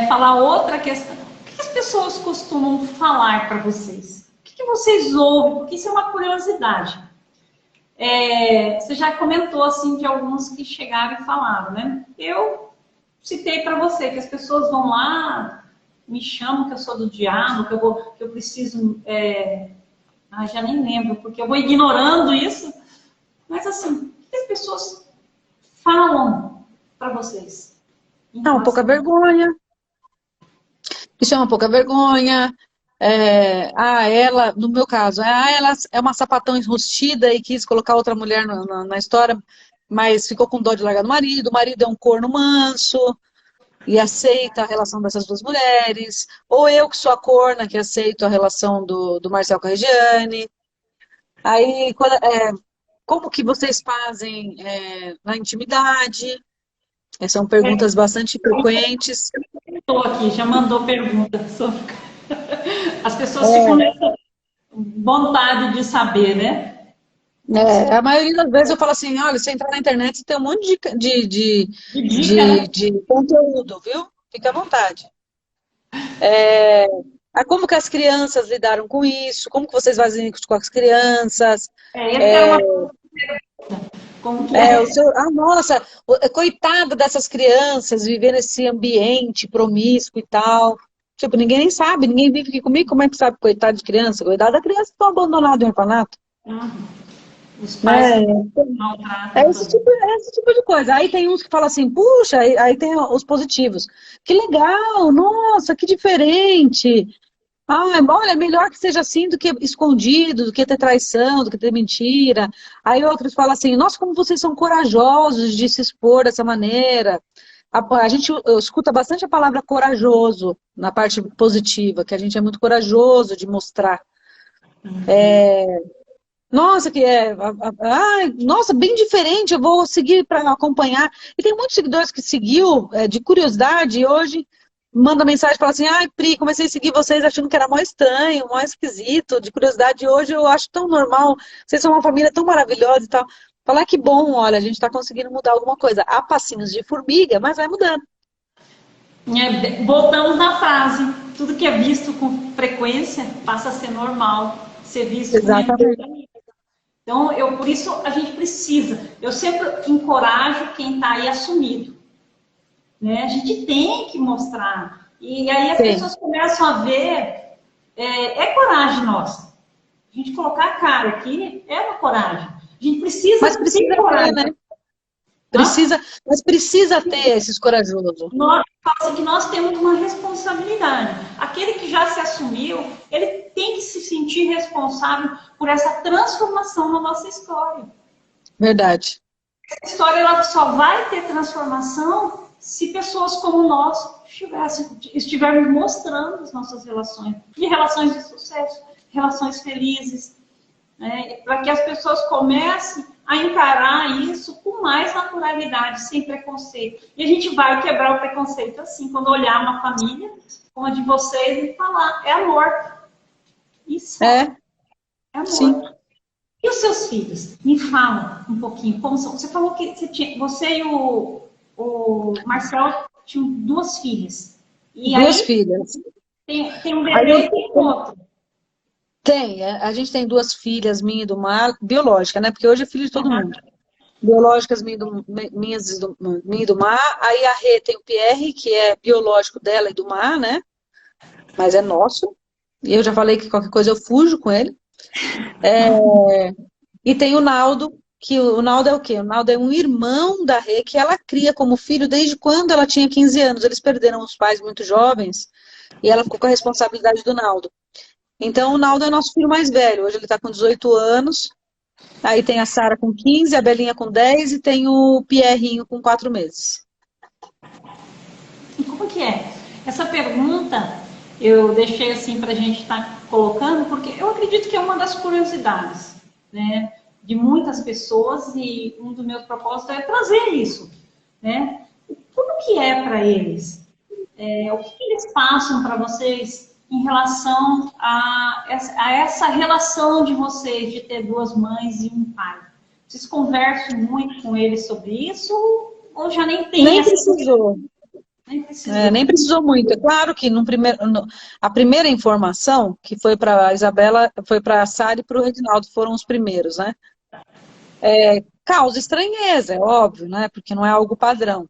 falar outra questão. O que as pessoas costumam falar para vocês? O que vocês ouvem? Porque isso é uma curiosidade. Você já comentou assim de alguns que chegaram e falaram, né? Eu citei para você que as pessoas vão lá, me chamam que eu sou do diabo, que eu preciso, já nem lembro, porque eu vou ignorando isso. Mas assim, o que as pessoas falam para vocês? Não, pouca vergonha. Isso é uma pouca vergonha. Ela, no meu caso, ela é uma sapatão enrustida e quis colocar outra mulher na história, mas ficou com dó de largar do marido. O marido é um corno manso e aceita a relação dessas duas mulheres. Ou eu que sou a corna, que aceito a relação do Marcel com a Regiane. Aí, como que vocês fazem na intimidade? São perguntas bastante frequentes. Estou aqui, já mandou pergunta. As pessoas ficam nessa vontade de saber, né? A maioria das vezes eu falo assim, olha, você entrar na internet, você tem um monte de conteúdo, viu? Fica à vontade. Como que as crianças lidaram com isso? Como que vocês fazem com as crianças? Como que é? Nossa, coitada dessas crianças viver nesse ambiente promíscuo e tal. Tipo, ninguém nem sabe, ninguém vive aqui comigo, como é que sabe coitado de criança? Coitado da criança que estão abandonados em orfanato. Os pais maltratam. Esse tipo de coisa. Aí tem uns que falam assim, puxa, aí tem os positivos. Que legal, nossa, que diferente. Olha, melhor que seja assim do que escondido, do que ter traição, do que ter mentira. Aí outros falam assim, nossa, como vocês são corajosos de se expor dessa maneira. A gente escuta bastante a palavra corajoso na parte positiva, que a gente é muito corajoso de mostrar. Nossa, nossa, bem diferente, eu vou seguir para acompanhar. E tem muitos seguidores que seguiu de curiosidade e hoje manda mensagem e fala assim, Pri, comecei a seguir vocês achando que era mó estranho, mó esquisito, de curiosidade, e hoje eu acho tão normal, vocês são uma família tão maravilhosa e tal. Falar que bom, olha, a gente está conseguindo mudar alguma coisa. Há passinhos de formiga, mas vai mudando. Voltamos na frase, tudo que é visto com frequência passa a ser normal, ser visto Exatamente. com... Então, por isso a gente precisa, eu sempre encorajo quem está aí assumido. Né? A gente tem que mostrar. E aí as pessoas começam a ver, coragem nossa. A gente colocar a cara aqui é uma coragem. A gente precisa, mas precisa ter coragem, né? Mas precisa ter esses corajosos. Nós temos uma responsabilidade. Aquele que já se assumiu, ele tem que se sentir responsável por essa transformação na nossa história. Verdade. Essa história ela só vai ter transformação se pessoas como nós estivermos mostrando as nossas relações. E relações de sucesso, relações felizes. Né? Para que as pessoas comecem a encarar isso com mais naturalidade, sem preconceito. E a gente vai quebrar o preconceito assim, quando olhar uma família como a de vocês e falar, é amor. Isso é amor. Sim. E os seus filhos? Me fala um pouquinho. Como são? Você falou que você e o Marcel tinham 2 filhas. E 2 filhas. Tem um bebê e tem outro. Tem, a gente tem duas filhas, minha e do Mar, biológica, né? Porque hoje é filho de todo mundo. Biológicas minha e do Mar. Aí a Rê tem o Pierre, que é biológico dela e do Mar, né? Mas é nosso. E eu já falei que qualquer coisa eu fujo com ele. E tem o Naldo, que o Naldo é o quê? O Naldo é um irmão da Rê, que ela cria como filho desde quando ela tinha 15 anos. Eles perderam os pais muito jovens e ela ficou com a responsabilidade do Naldo. Então, o Naldo é nosso filho mais velho. Hoje ele está com 18 anos. Aí tem a Sara com 15, a Belinha com 10 e tem o Pierrinho com 4 meses. E como que é? Essa pergunta eu deixei assim para a gente estar colocando, porque eu acredito que é uma das curiosidades, né, de muitas pessoas, e um dos meus propósitos é trazer isso, né? Como que é para eles? O que eles passam para vocês em relação a essa relação de vocês, de ter duas mães e um pai? Vocês conversam muito com eles sobre isso ou já nem tem? Nem precisou. Nem precisou muito. É claro que a primeira informação que foi para a Isabela, foi para a Sara e para o Reginaldo, foram os primeiros, né? Causa estranheza, é óbvio, né? Porque não é algo padrão.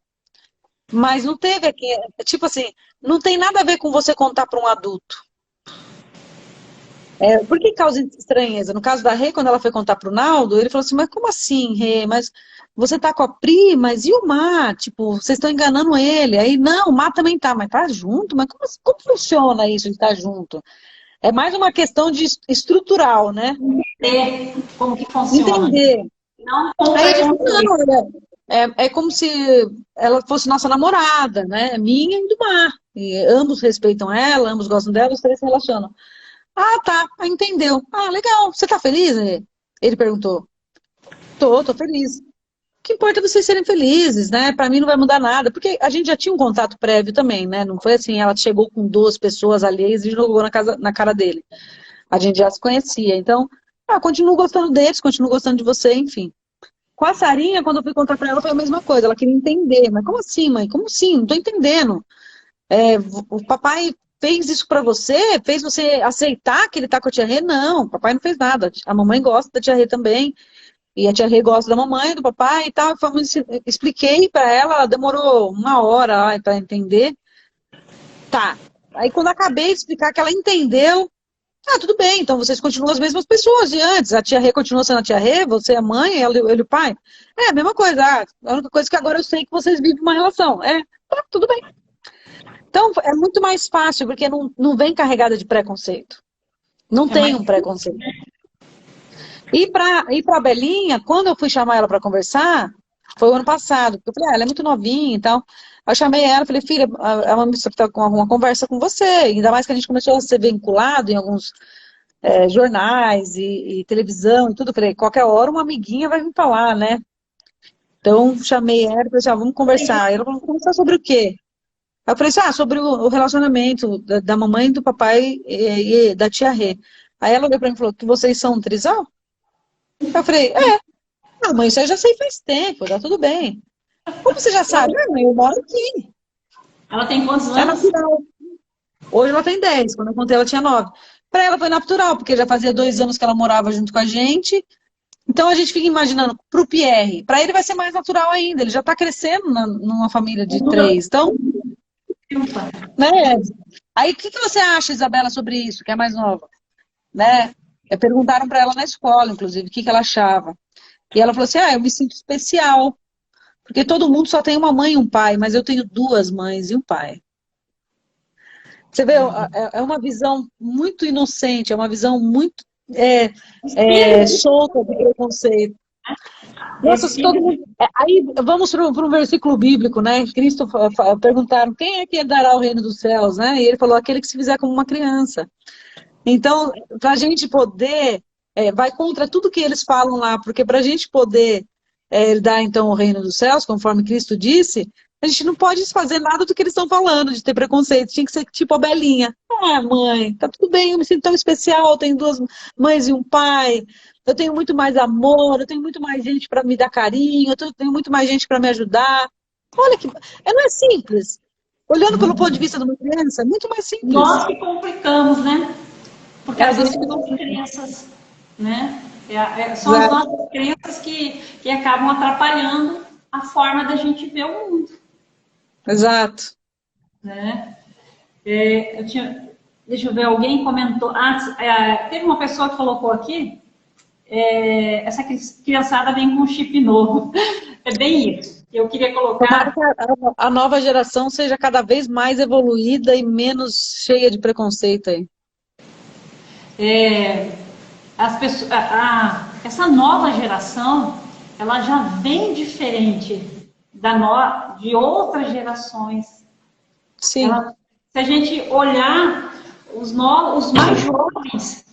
Mas não teve aqui, tipo assim, não tem nada a ver com você contar para um adulto. Por que causa estranheza? No caso da Rê, quando ela foi contar para o Naldo, ele falou assim, mas como assim, Rê? Mas você tá com a Pri, mas e o Mar? Tipo, vocês estão enganando ele. Aí, não, o Mar também tá, mas tá junto? Mas como funciona isso de estar junto? É mais uma questão de estrutural, né? Entender como que funciona. Entender. Não, é como se ela fosse nossa namorada, né? Minha e do Mar. E ambos respeitam ela, ambos gostam dela, os três se relacionam. Ah, tá, entendeu. Ah, legal. Você tá feliz? Ele perguntou. Tô feliz. O que importa é vocês serem felizes, né? Pra mim não vai mudar nada. Porque a gente já tinha um contato prévio também, né? Não foi assim, ela chegou com 2 pessoas alheias e jogou na cara dele. A gente já se conhecia. Então, continuo gostando deles, continuo gostando de você, enfim. Com a Sarinha, quando eu fui contar pra ela, foi a mesma coisa. Ela queria entender. Mas como assim, mãe? Como assim? Não tô entendendo. O papai fez isso pra você? Fez você aceitar que ele tá com a tia Rê? Não, o papai não fez nada. A mamãe gosta da tia Rê também. E a tia Rê gosta da mamãe, do papai e tal. Expliquei pra ela demorou 1 hora pra entender. Tá. Aí quando acabei de explicar que ela entendeu, tudo bem, então vocês continuam as mesmas pessoas de antes. A tia Rê continua sendo a tia Rê, você é a mãe, ele e o pai. A mesma coisa. A única coisa é que agora eu sei que vocês vivem uma relação. Tudo bem. Então, é muito mais fácil, porque não vem carregada de preconceito. Não tem um preconceito. E para a Belinha, quando eu fui chamar ela para conversar, foi o ano passado, porque eu falei, ela é muito novinha e tal. Eu chamei ela, falei, filha, a mamãe está com uma conversa com você, ainda mais que a gente começou a ser vinculado em alguns jornais e televisão e tudo. Eu falei, qualquer hora uma amiguinha vai vir falar, né? Então, chamei ela e falei, vamos conversar. Ela falou, conversar sobre o quê? Eu falei assim, sobre o relacionamento da mamãe, do papai e da tia Rê. Aí ela olhou pra mim e falou, que vocês são um trisal? Eu falei, mãe, isso aí eu já sei faz tempo, tá tudo bem. Como você já sabe? Mãe, eu moro aqui. Ela tem quantos anos? É natural. Hoje ela tem 10, quando eu contei ela tinha 9. Pra ela foi natural, porque já fazia 2 anos que ela morava junto com a gente. Então a gente fica imaginando, pro Pierre, pra ele vai ser mais natural ainda, ele já tá crescendo numa família de 3, então... Né? Aí o que você acha, Isabela, sobre isso, que é mais nova? Né? Perguntaram para ela na escola, inclusive, o que ela achava. E ela falou assim, eu me sinto especial, porque todo mundo só tem uma mãe e um pai, mas eu tenho 2 mães e um pai. Você vê, é uma visão muito inocente, é uma visão muito solta do preconceito. Nossa, se todo mundo... Aí vamos para um versículo bíblico, né? Cristo perguntaram, quem é que dará o reino dos céus, né? E ele falou, aquele que se fizer como uma criança. Então, para a gente poder, vai contra tudo que eles falam lá, porque para a gente poder dar então o reino dos céus, conforme Cristo disse, a gente não pode fazer nada do que eles estão falando, de ter preconceito, tinha que ser tipo a Belinha. Mãe, tá tudo bem, eu me sinto tão especial, eu tenho 2 mães e um pai, eu tenho muito mais amor, eu tenho muito mais gente para me dar carinho, eu tenho muito mais gente para me ajudar. Olha que... não é simples. Olhando pelo ponto de vista de uma criança, é muito mais simples. Nós que complicamos, né? Porque essas são as crenças, né? São as nossas crenças que acabam atrapalhando a forma da gente ver o mundo. Exato. Né? Deixa eu ver, alguém comentou. Teve uma pessoa que colocou aqui, essa criançada vem com um chip novo. É bem isso. Eu queria colocar... Tomara que a nova geração seja cada vez mais evoluída e menos cheia de preconceito aí. As pessoas, essa nova geração, ela já vem diferente de outras gerações. Sim. Se a gente olhar os mais jovens,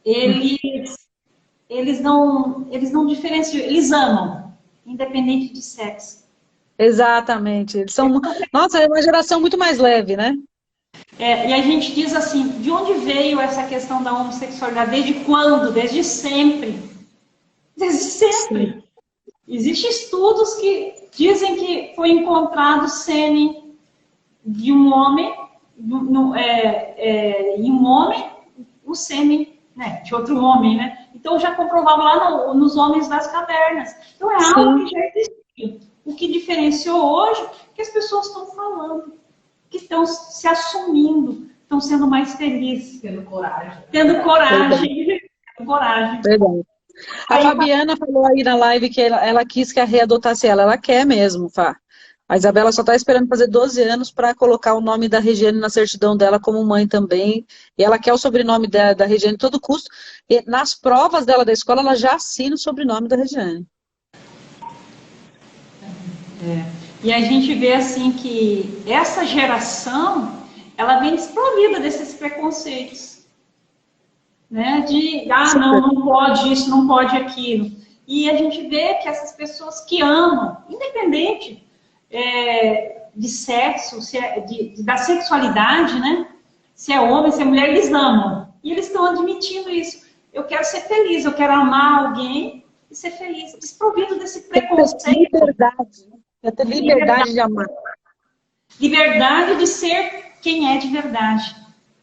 eles não diferenciam, eles amam, independente de sexo. Exatamente. Eles são, nossa, é uma geração muito mais leve, né? E a gente diz assim, de onde veio essa questão da homossexualidade? Desde quando? Desde sempre. Desde sempre. Sim. Existem estudos que dizem que foi encontrado sêmen de um homem, em um homem, o sêmen, né, de outro homem, né? Então já comprovava lá nos homens das cavernas. Então é algo que já existia. O que diferenciou hoje é que as pessoas estão falando, que estão se assumindo, estão sendo mais felizes. Tendo coragem. Tendo coragem. Tendo coragem. Verdade. A Fabiana falou aí na live que ela quis que a Rê adotasse ela. Ela quer mesmo, Fá. A Isabela só está esperando fazer 12 anos para colocar o nome da Regiane na certidão dela como mãe também. E ela quer o sobrenome da Regiane a todo custo. E nas provas dela da escola, ela já assina o sobrenome da Regiane. E a gente vê assim que essa geração, ela vem desprovida desses preconceitos. Né? Não pode isso, não pode aquilo. E a gente vê que essas pessoas que amam, independente de sexo, da sexualidade, né? Se é homem, se é mulher, eles amam. E eles estão admitindo isso. Eu quero ser feliz, eu quero amar alguém e ser feliz. Desprovido desse preconceito. Liberdade. Eu tenho liberdade de amar. Liberdade de ser quem é de verdade.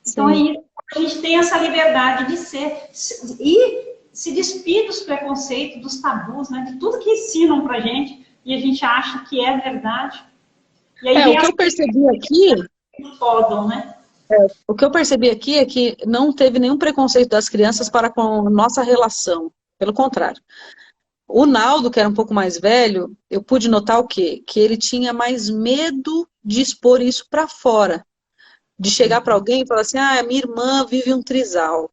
Então aí a gente tem essa liberdade de ser e se despir dos preconceitos, dos tabus, né? De tudo que ensinam pra gente e a gente acha que é verdade. E aí o que eu percebi aqui... Podam, né? O que eu percebi aqui é que não teve nenhum preconceito das crianças para com a nossa relação. Pelo contrário. O Naldo, que era um pouco mais velho, eu pude notar o quê? Que ele tinha mais medo de expor isso para fora. De chegar para alguém e falar assim, minha irmã vive um trisal.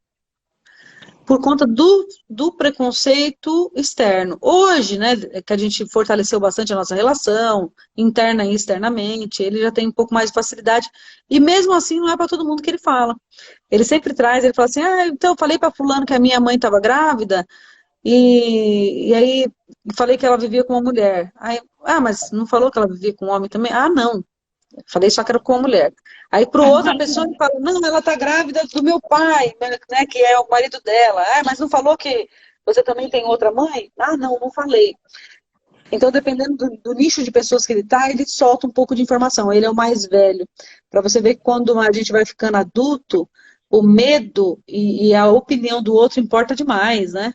Por conta do preconceito externo. Hoje, né, que a gente fortaleceu bastante a nossa relação, interna e externamente, ele já tem um pouco mais de facilidade, e mesmo assim não é para todo mundo que ele fala. Ele sempre traz, ele fala assim, então eu falei para fulano que a minha mãe estava grávida, e aí falei que ela vivia com uma mulher. Aí, mas não falou que ela vivia com um homem também? Não. Falei só que era com uma mulher. Aí para outra pessoa ele fala, não, ela está grávida do meu pai, né, que é o marido dela. Mas não falou que você também tem outra mãe? Não falei. Então, dependendo do nicho de pessoas que ele está, ele solta um pouco de informação. Ele é o mais velho. Para você ver que quando a gente vai ficando adulto, o medo e a opinião do outro importa demais, né?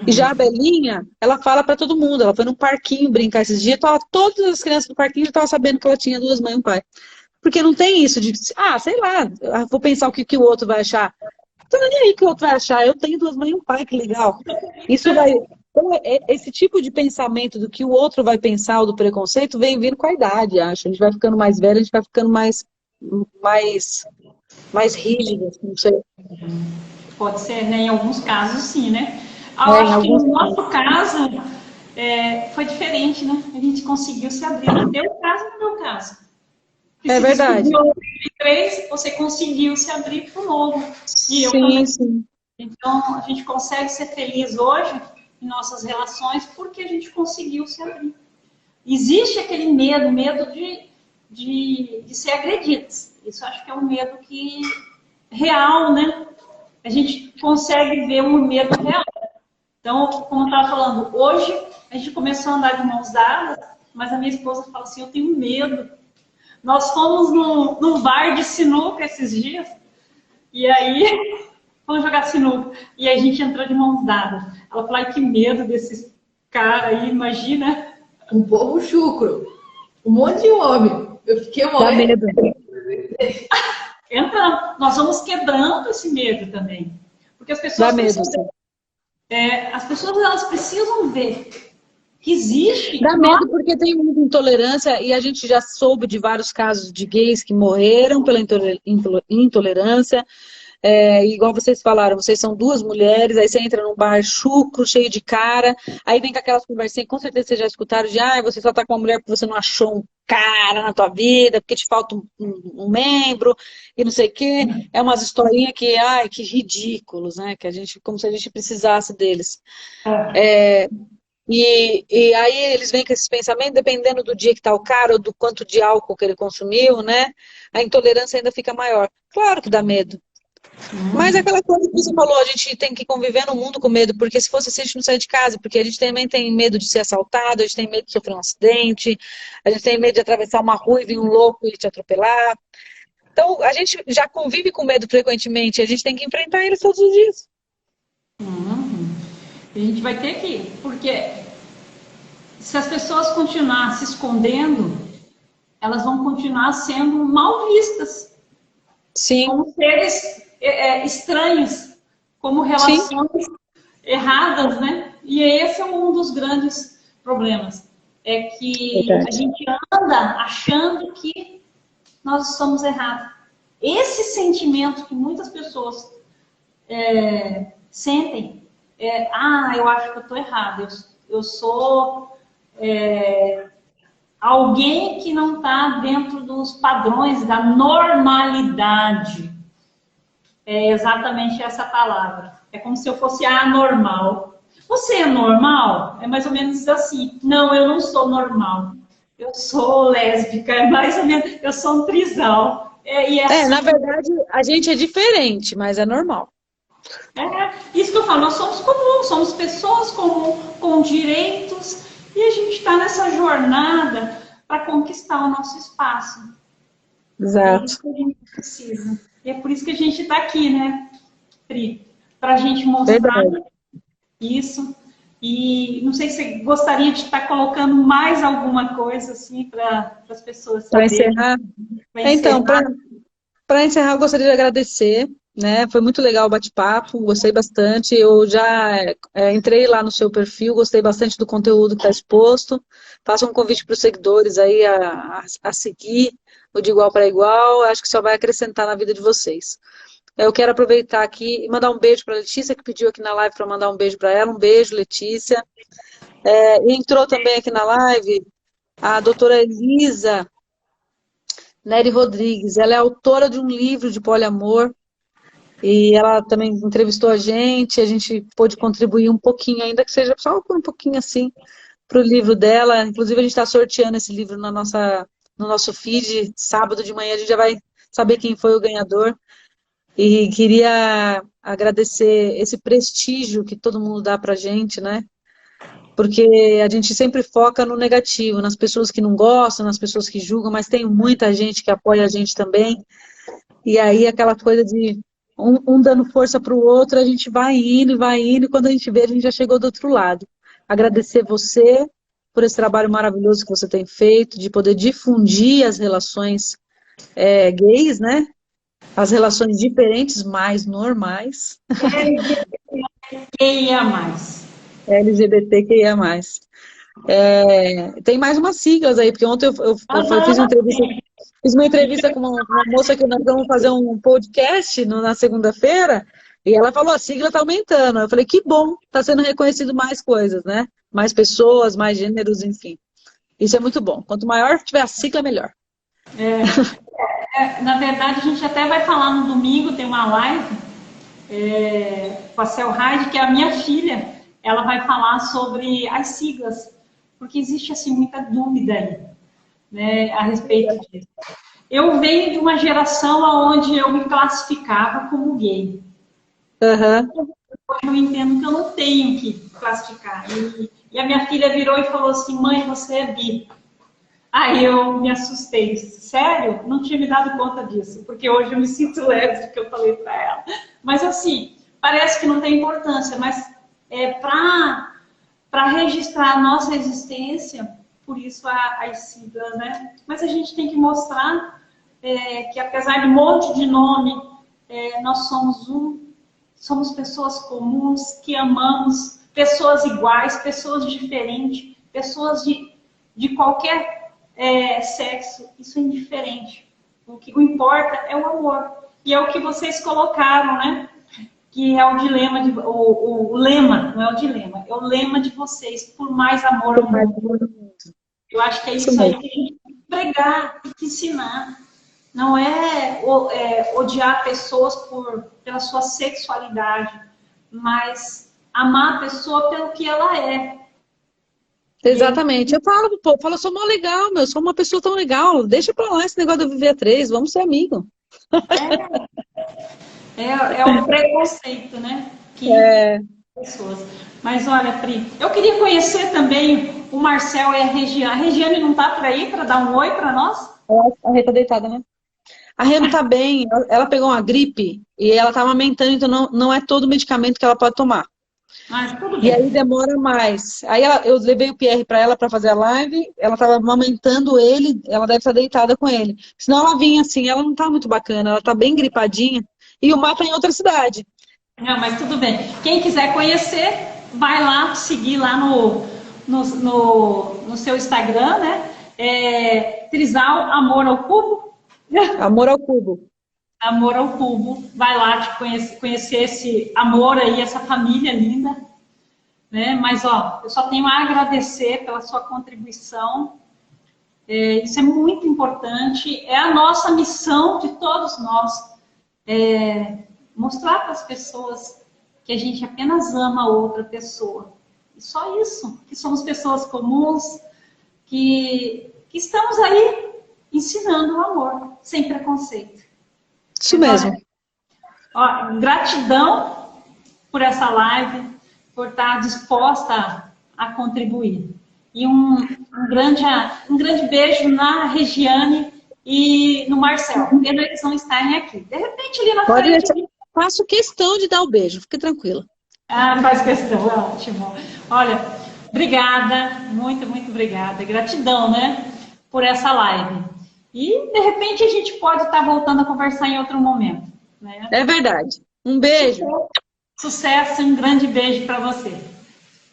E já a Belinha, ela fala pra todo mundo. Ela foi num parquinho brincar esses dias. Todas as crianças do parquinho já estavam sabendo que ela tinha 2 mães e um pai. Porque não tem isso de, sei lá, vou pensar o que o outro vai achar. Não tô nem aí o que o outro vai achar. Eu tenho 2 mães e um pai, que legal. Isso vai... Então, esse tipo de pensamento do que o outro vai pensar, ou do preconceito, vem vindo com a idade, acho. A gente vai ficando mais velho, a gente vai ficando mais rígido, não sei. Pode ser, né? Em alguns casos, sim, né? Eu acho que no nosso caso foi diferente, né? A gente conseguiu se abrir. No teu caso e no meu caso. É verdade. Em 2003, você conseguiu se abrir para o novo. E eu também. Sim. Então, a gente consegue ser feliz hoje em nossas relações porque a gente conseguiu se abrir. Existe aquele medo de ser agredidos. Isso acho que é um medo real, né? A gente consegue ver um medo real. Então, como eu estava falando, hoje a gente começou a andar de mãos dadas, mas a minha esposa fala assim, eu tenho medo. Nós fomos num bar de sinuca esses dias, E aí, vamos jogar sinuca. E aí a gente entrou de mãos dadas. Ela falou, ai, que medo desses caras aí, imagina. Um povo chucro. Um monte de homem. Eu fiquei Dá morrendo. medo. Entrando. Nós vamos quebrando esse medo também. Porque as Dá pessoas medo, precisam, as pessoas elas precisam ver que existe. Dá medo porque tem muita intolerância e a gente já soube de vários casos de gays que morreram pela intolerância. Igual vocês falaram, vocês são duas mulheres, aí você entra num bar chucro, cheio de cara, aí vem com aquelas conversinhas, com certeza vocês já escutaram de, você só tá com uma mulher porque você não achou um cara na tua vida, porque te falta um membro, e não sei o quê. É umas historinhas que ridículos, né? Que a gente, como se a gente precisasse deles. E aí eles vêm com esses pensamentos, dependendo do dia que tá o cara, ou do quanto de álcool que ele consumiu, né? A intolerância ainda fica maior. Claro que dá medo. Mas é aquela coisa que você falou, a gente tem que conviver no mundo com medo, porque se fosse assim, a gente não sai de casa, porque a gente também tem medo de ser assaltado, a gente tem medo de sofrer um acidente, a gente tem medo de atravessar uma rua e vir um louco e te atropelar. Então, a gente já convive com medo frequentemente, a gente tem que enfrentar ele todos os dias. A gente vai ter que, porque se as pessoas continuarem se escondendo, elas vão continuar sendo mal vistas. Sim. Como seres estranhos, como relações erradas, né? E esse é um dos grandes problemas. É que a gente anda achando que nós estamos errados. Esse sentimento que muitas pessoas sentem, eu acho que eu estou errada, eu sou alguém que não está dentro dos padrões da normalidade. É exatamente essa palavra. É como se eu fosse anormal. Você é normal? É mais ou menos assim. Não, eu não sou normal. Eu sou lésbica, é mais ou menos. Eu sou um trisal. Assim, na verdade, a gente é diferente, mas é normal. Isso que eu falo, nós somos comuns, somos pessoas comuns, com direitos, e a gente está nessa jornada para conquistar o nosso espaço. Exato. É isso que a gente precisa. E é por isso que a gente está aqui, né, Pri? Para a gente mostrar isso. E não sei se você gostaria de estar colocando mais alguma coisa assim para as pessoas saberem. Para encerrar? Então, para encerrar, eu gostaria de agradecer, né? Foi muito legal o bate-papo, gostei bastante. Eu já entrei lá no seu perfil, gostei bastante do conteúdo que está exposto. Faço um convite para os seguidores aí a seguir o De Igual para Igual. Acho que só vai acrescentar na vida de vocês. Eu quero aproveitar aqui e mandar um beijo para a Letícia, que pediu aqui na live para mandar um beijo para ela. Um beijo, Letícia. Entrou também aqui na live a doutora Elisa Nery Rodrigues. Ela é autora de um livro de poliamor e ela também entrevistou a gente pôde contribuir um pouquinho, ainda que seja só um pouquinho assim, para o livro dela. Inclusive a gente está sorteando esse livro no nosso feed, sábado de manhã a gente já vai saber quem foi o ganhador. E queria agradecer esse prestígio que todo mundo dá pra gente, né? Porque a gente sempre foca no negativo, nas pessoas que não gostam, nas pessoas que julgam, mas tem muita gente que apoia a gente também. E aí aquela coisa de um dando força para o outro, a gente vai indo, e quando a gente vê, a gente já chegou do outro lado. Agradecer você por esse trabalho maravilhoso que você tem feito, de poder difundir as relações gays, né? As relações diferentes, mais normais. LGBTQIA+. Tem mais umas siglas aí, porque ontem eu fiz uma entrevista com uma moça que nós vamos fazer um podcast na segunda-feira, e ela falou, a sigla está aumentando. Eu falei, que bom, está sendo reconhecido mais coisas, né? Mais pessoas, mais gêneros, enfim. Isso é muito bom. Quanto maior tiver a sigla, melhor. Na verdade, a gente até vai falar no domingo, tem uma live com a Cel Hyde, que é a minha filha. Ela vai falar sobre as siglas, porque existe assim muita dúvida aí, né, a respeito disso. Eu venho de uma geração onde eu me classificava como gay. Hoje eu entendo que eu não tenho que classificar. E a minha filha virou e falou assim, mãe, você é bi. Aí eu me assustei. Sério? Não tinha me dado conta disso. Porque hoje eu me sinto leve do que eu falei para ela. Mas assim, parece que não tem importância. Mas é para registrar a nossa existência, por isso as siglas, né? Mas a gente tem que mostrar que apesar de um monte de nome, nós somos pessoas comuns, que amamos, pessoas iguais, pessoas diferentes, pessoas de qualquer sexo, isso é indiferente. O que importa é o amor. E é o que vocês colocaram, né? Que é o dilema, o lema, não é o dilema, é o lema de vocês, por mais amor ao mundo. Eu acho que é isso aí que a gente tem que pregar, tem que ensinar. Não é odiar pessoas pela sua sexualidade, mas amar a pessoa pelo que ela é. Exatamente. Eu falo pro povo, eu sou mó legal, eu sou uma pessoa tão legal, deixa pra lá esse negócio de eu viver a três, vamos ser amigos. É o preconceito, né? Que pessoas. Mas olha, Pri, eu queria conhecer também o Marcel e a Regiane. A Regiane não tá por aí para dar um oi para nós? A Rê tá deitada, né? A Rê não tá bem, ela pegou uma gripe e ela tá amamentando, então não é todo medicamento que ela pode tomar. Mas tudo bem. E aí demora mais. Aí eu levei o Pierre para ela para fazer a live, ela estava amamentando ele, ela deve estar deitada com ele. Senão ela vinha assim, ela não tá muito bacana, ela tá bem gripadinha. E o Mar tá em outra cidade. Não, mas tudo bem. Quem quiser conhecer, vai lá seguir lá no seu Instagram, né? Trisal Amor ao Cubo. Amor ao Cubo. Amor ao Cubo. Vai lá te conhecer esse amor aí, essa família linda. Né? Mas, ó, eu só tenho a agradecer pela sua contribuição. Isso é muito importante. É a nossa missão de todos nós. Mostrar para as pessoas que a gente apenas ama a outra pessoa. E só isso. Que somos pessoas comuns, que estamos aí ensinando o amor, sem preconceito. Isso mesmo. Ó, gratidão por essa live, por estar disposta a contribuir. E um grande beijo na Regiane e no Marcel. Pena eles não estarem aqui. De repente, ali na frente... Faço questão de dar o beijo, fique tranquila. Ah, faz questão, ótimo. Olha, obrigada, muito, muito obrigada. Gratidão, né, por essa live. E, de repente, a gente pode estar voltando a conversar em outro momento. Né? É verdade. Um beijo. Sucesso e um grande beijo para você.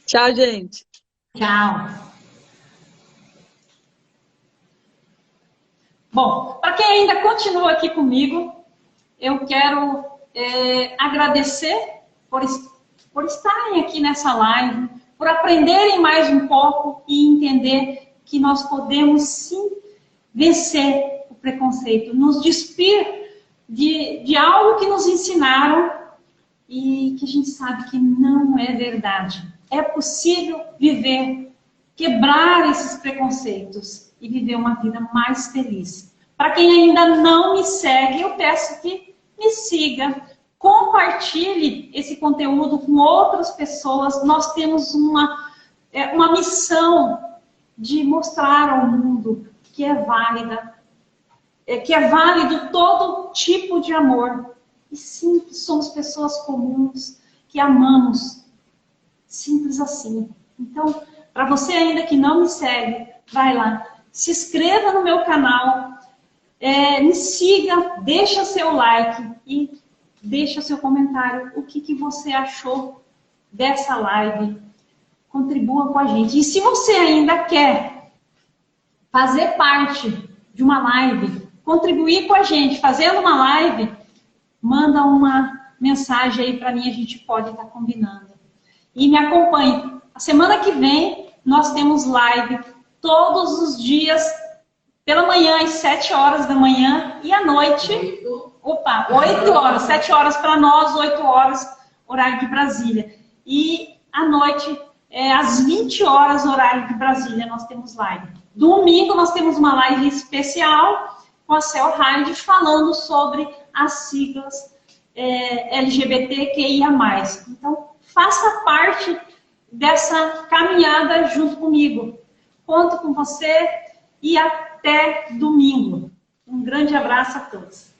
Tchau, gente. Tchau. Bom, para quem ainda continua aqui comigo, eu quero agradecer por estarem aqui nessa live, por aprenderem mais um pouco e entender que nós podemos sim vencer o preconceito, nos despir de algo que nos ensinaram e que a gente sabe que não é verdade. É possível viver, quebrar esses preconceitos e viver uma vida mais feliz. Para quem ainda não me segue, eu peço que me siga, compartilhe esse conteúdo com outras pessoas. Nós temos uma missão de mostrar ao mundo que é válida, que é válido todo tipo de amor. E sim, que somos pessoas comuns, que amamos. Simples assim. Então, para você ainda que não me segue, vai lá, se inscreva no meu canal, me siga, deixa seu like e deixa seu comentário. O que você achou dessa live? Contribua com a gente. E se você ainda quer fazer parte de uma live, contribuir com a gente, fazendo uma live, manda uma mensagem aí para mim, a gente pode estar combinando. E me acompanhe. A semana que vem nós temos live todos os dias, pela manhã, às 7 horas da manhã, e à noite, 8 horas, 7 horas para nós, 8 horas, horário de Brasília. E à noite, às 20 horas, horário de Brasília, nós temos live. Domingo nós temos uma live especial com a Cel Hyde falando sobre as siglas LGBTQIA+. Então, faça parte dessa caminhada junto comigo. Conto com você e até domingo. Um grande abraço a todos.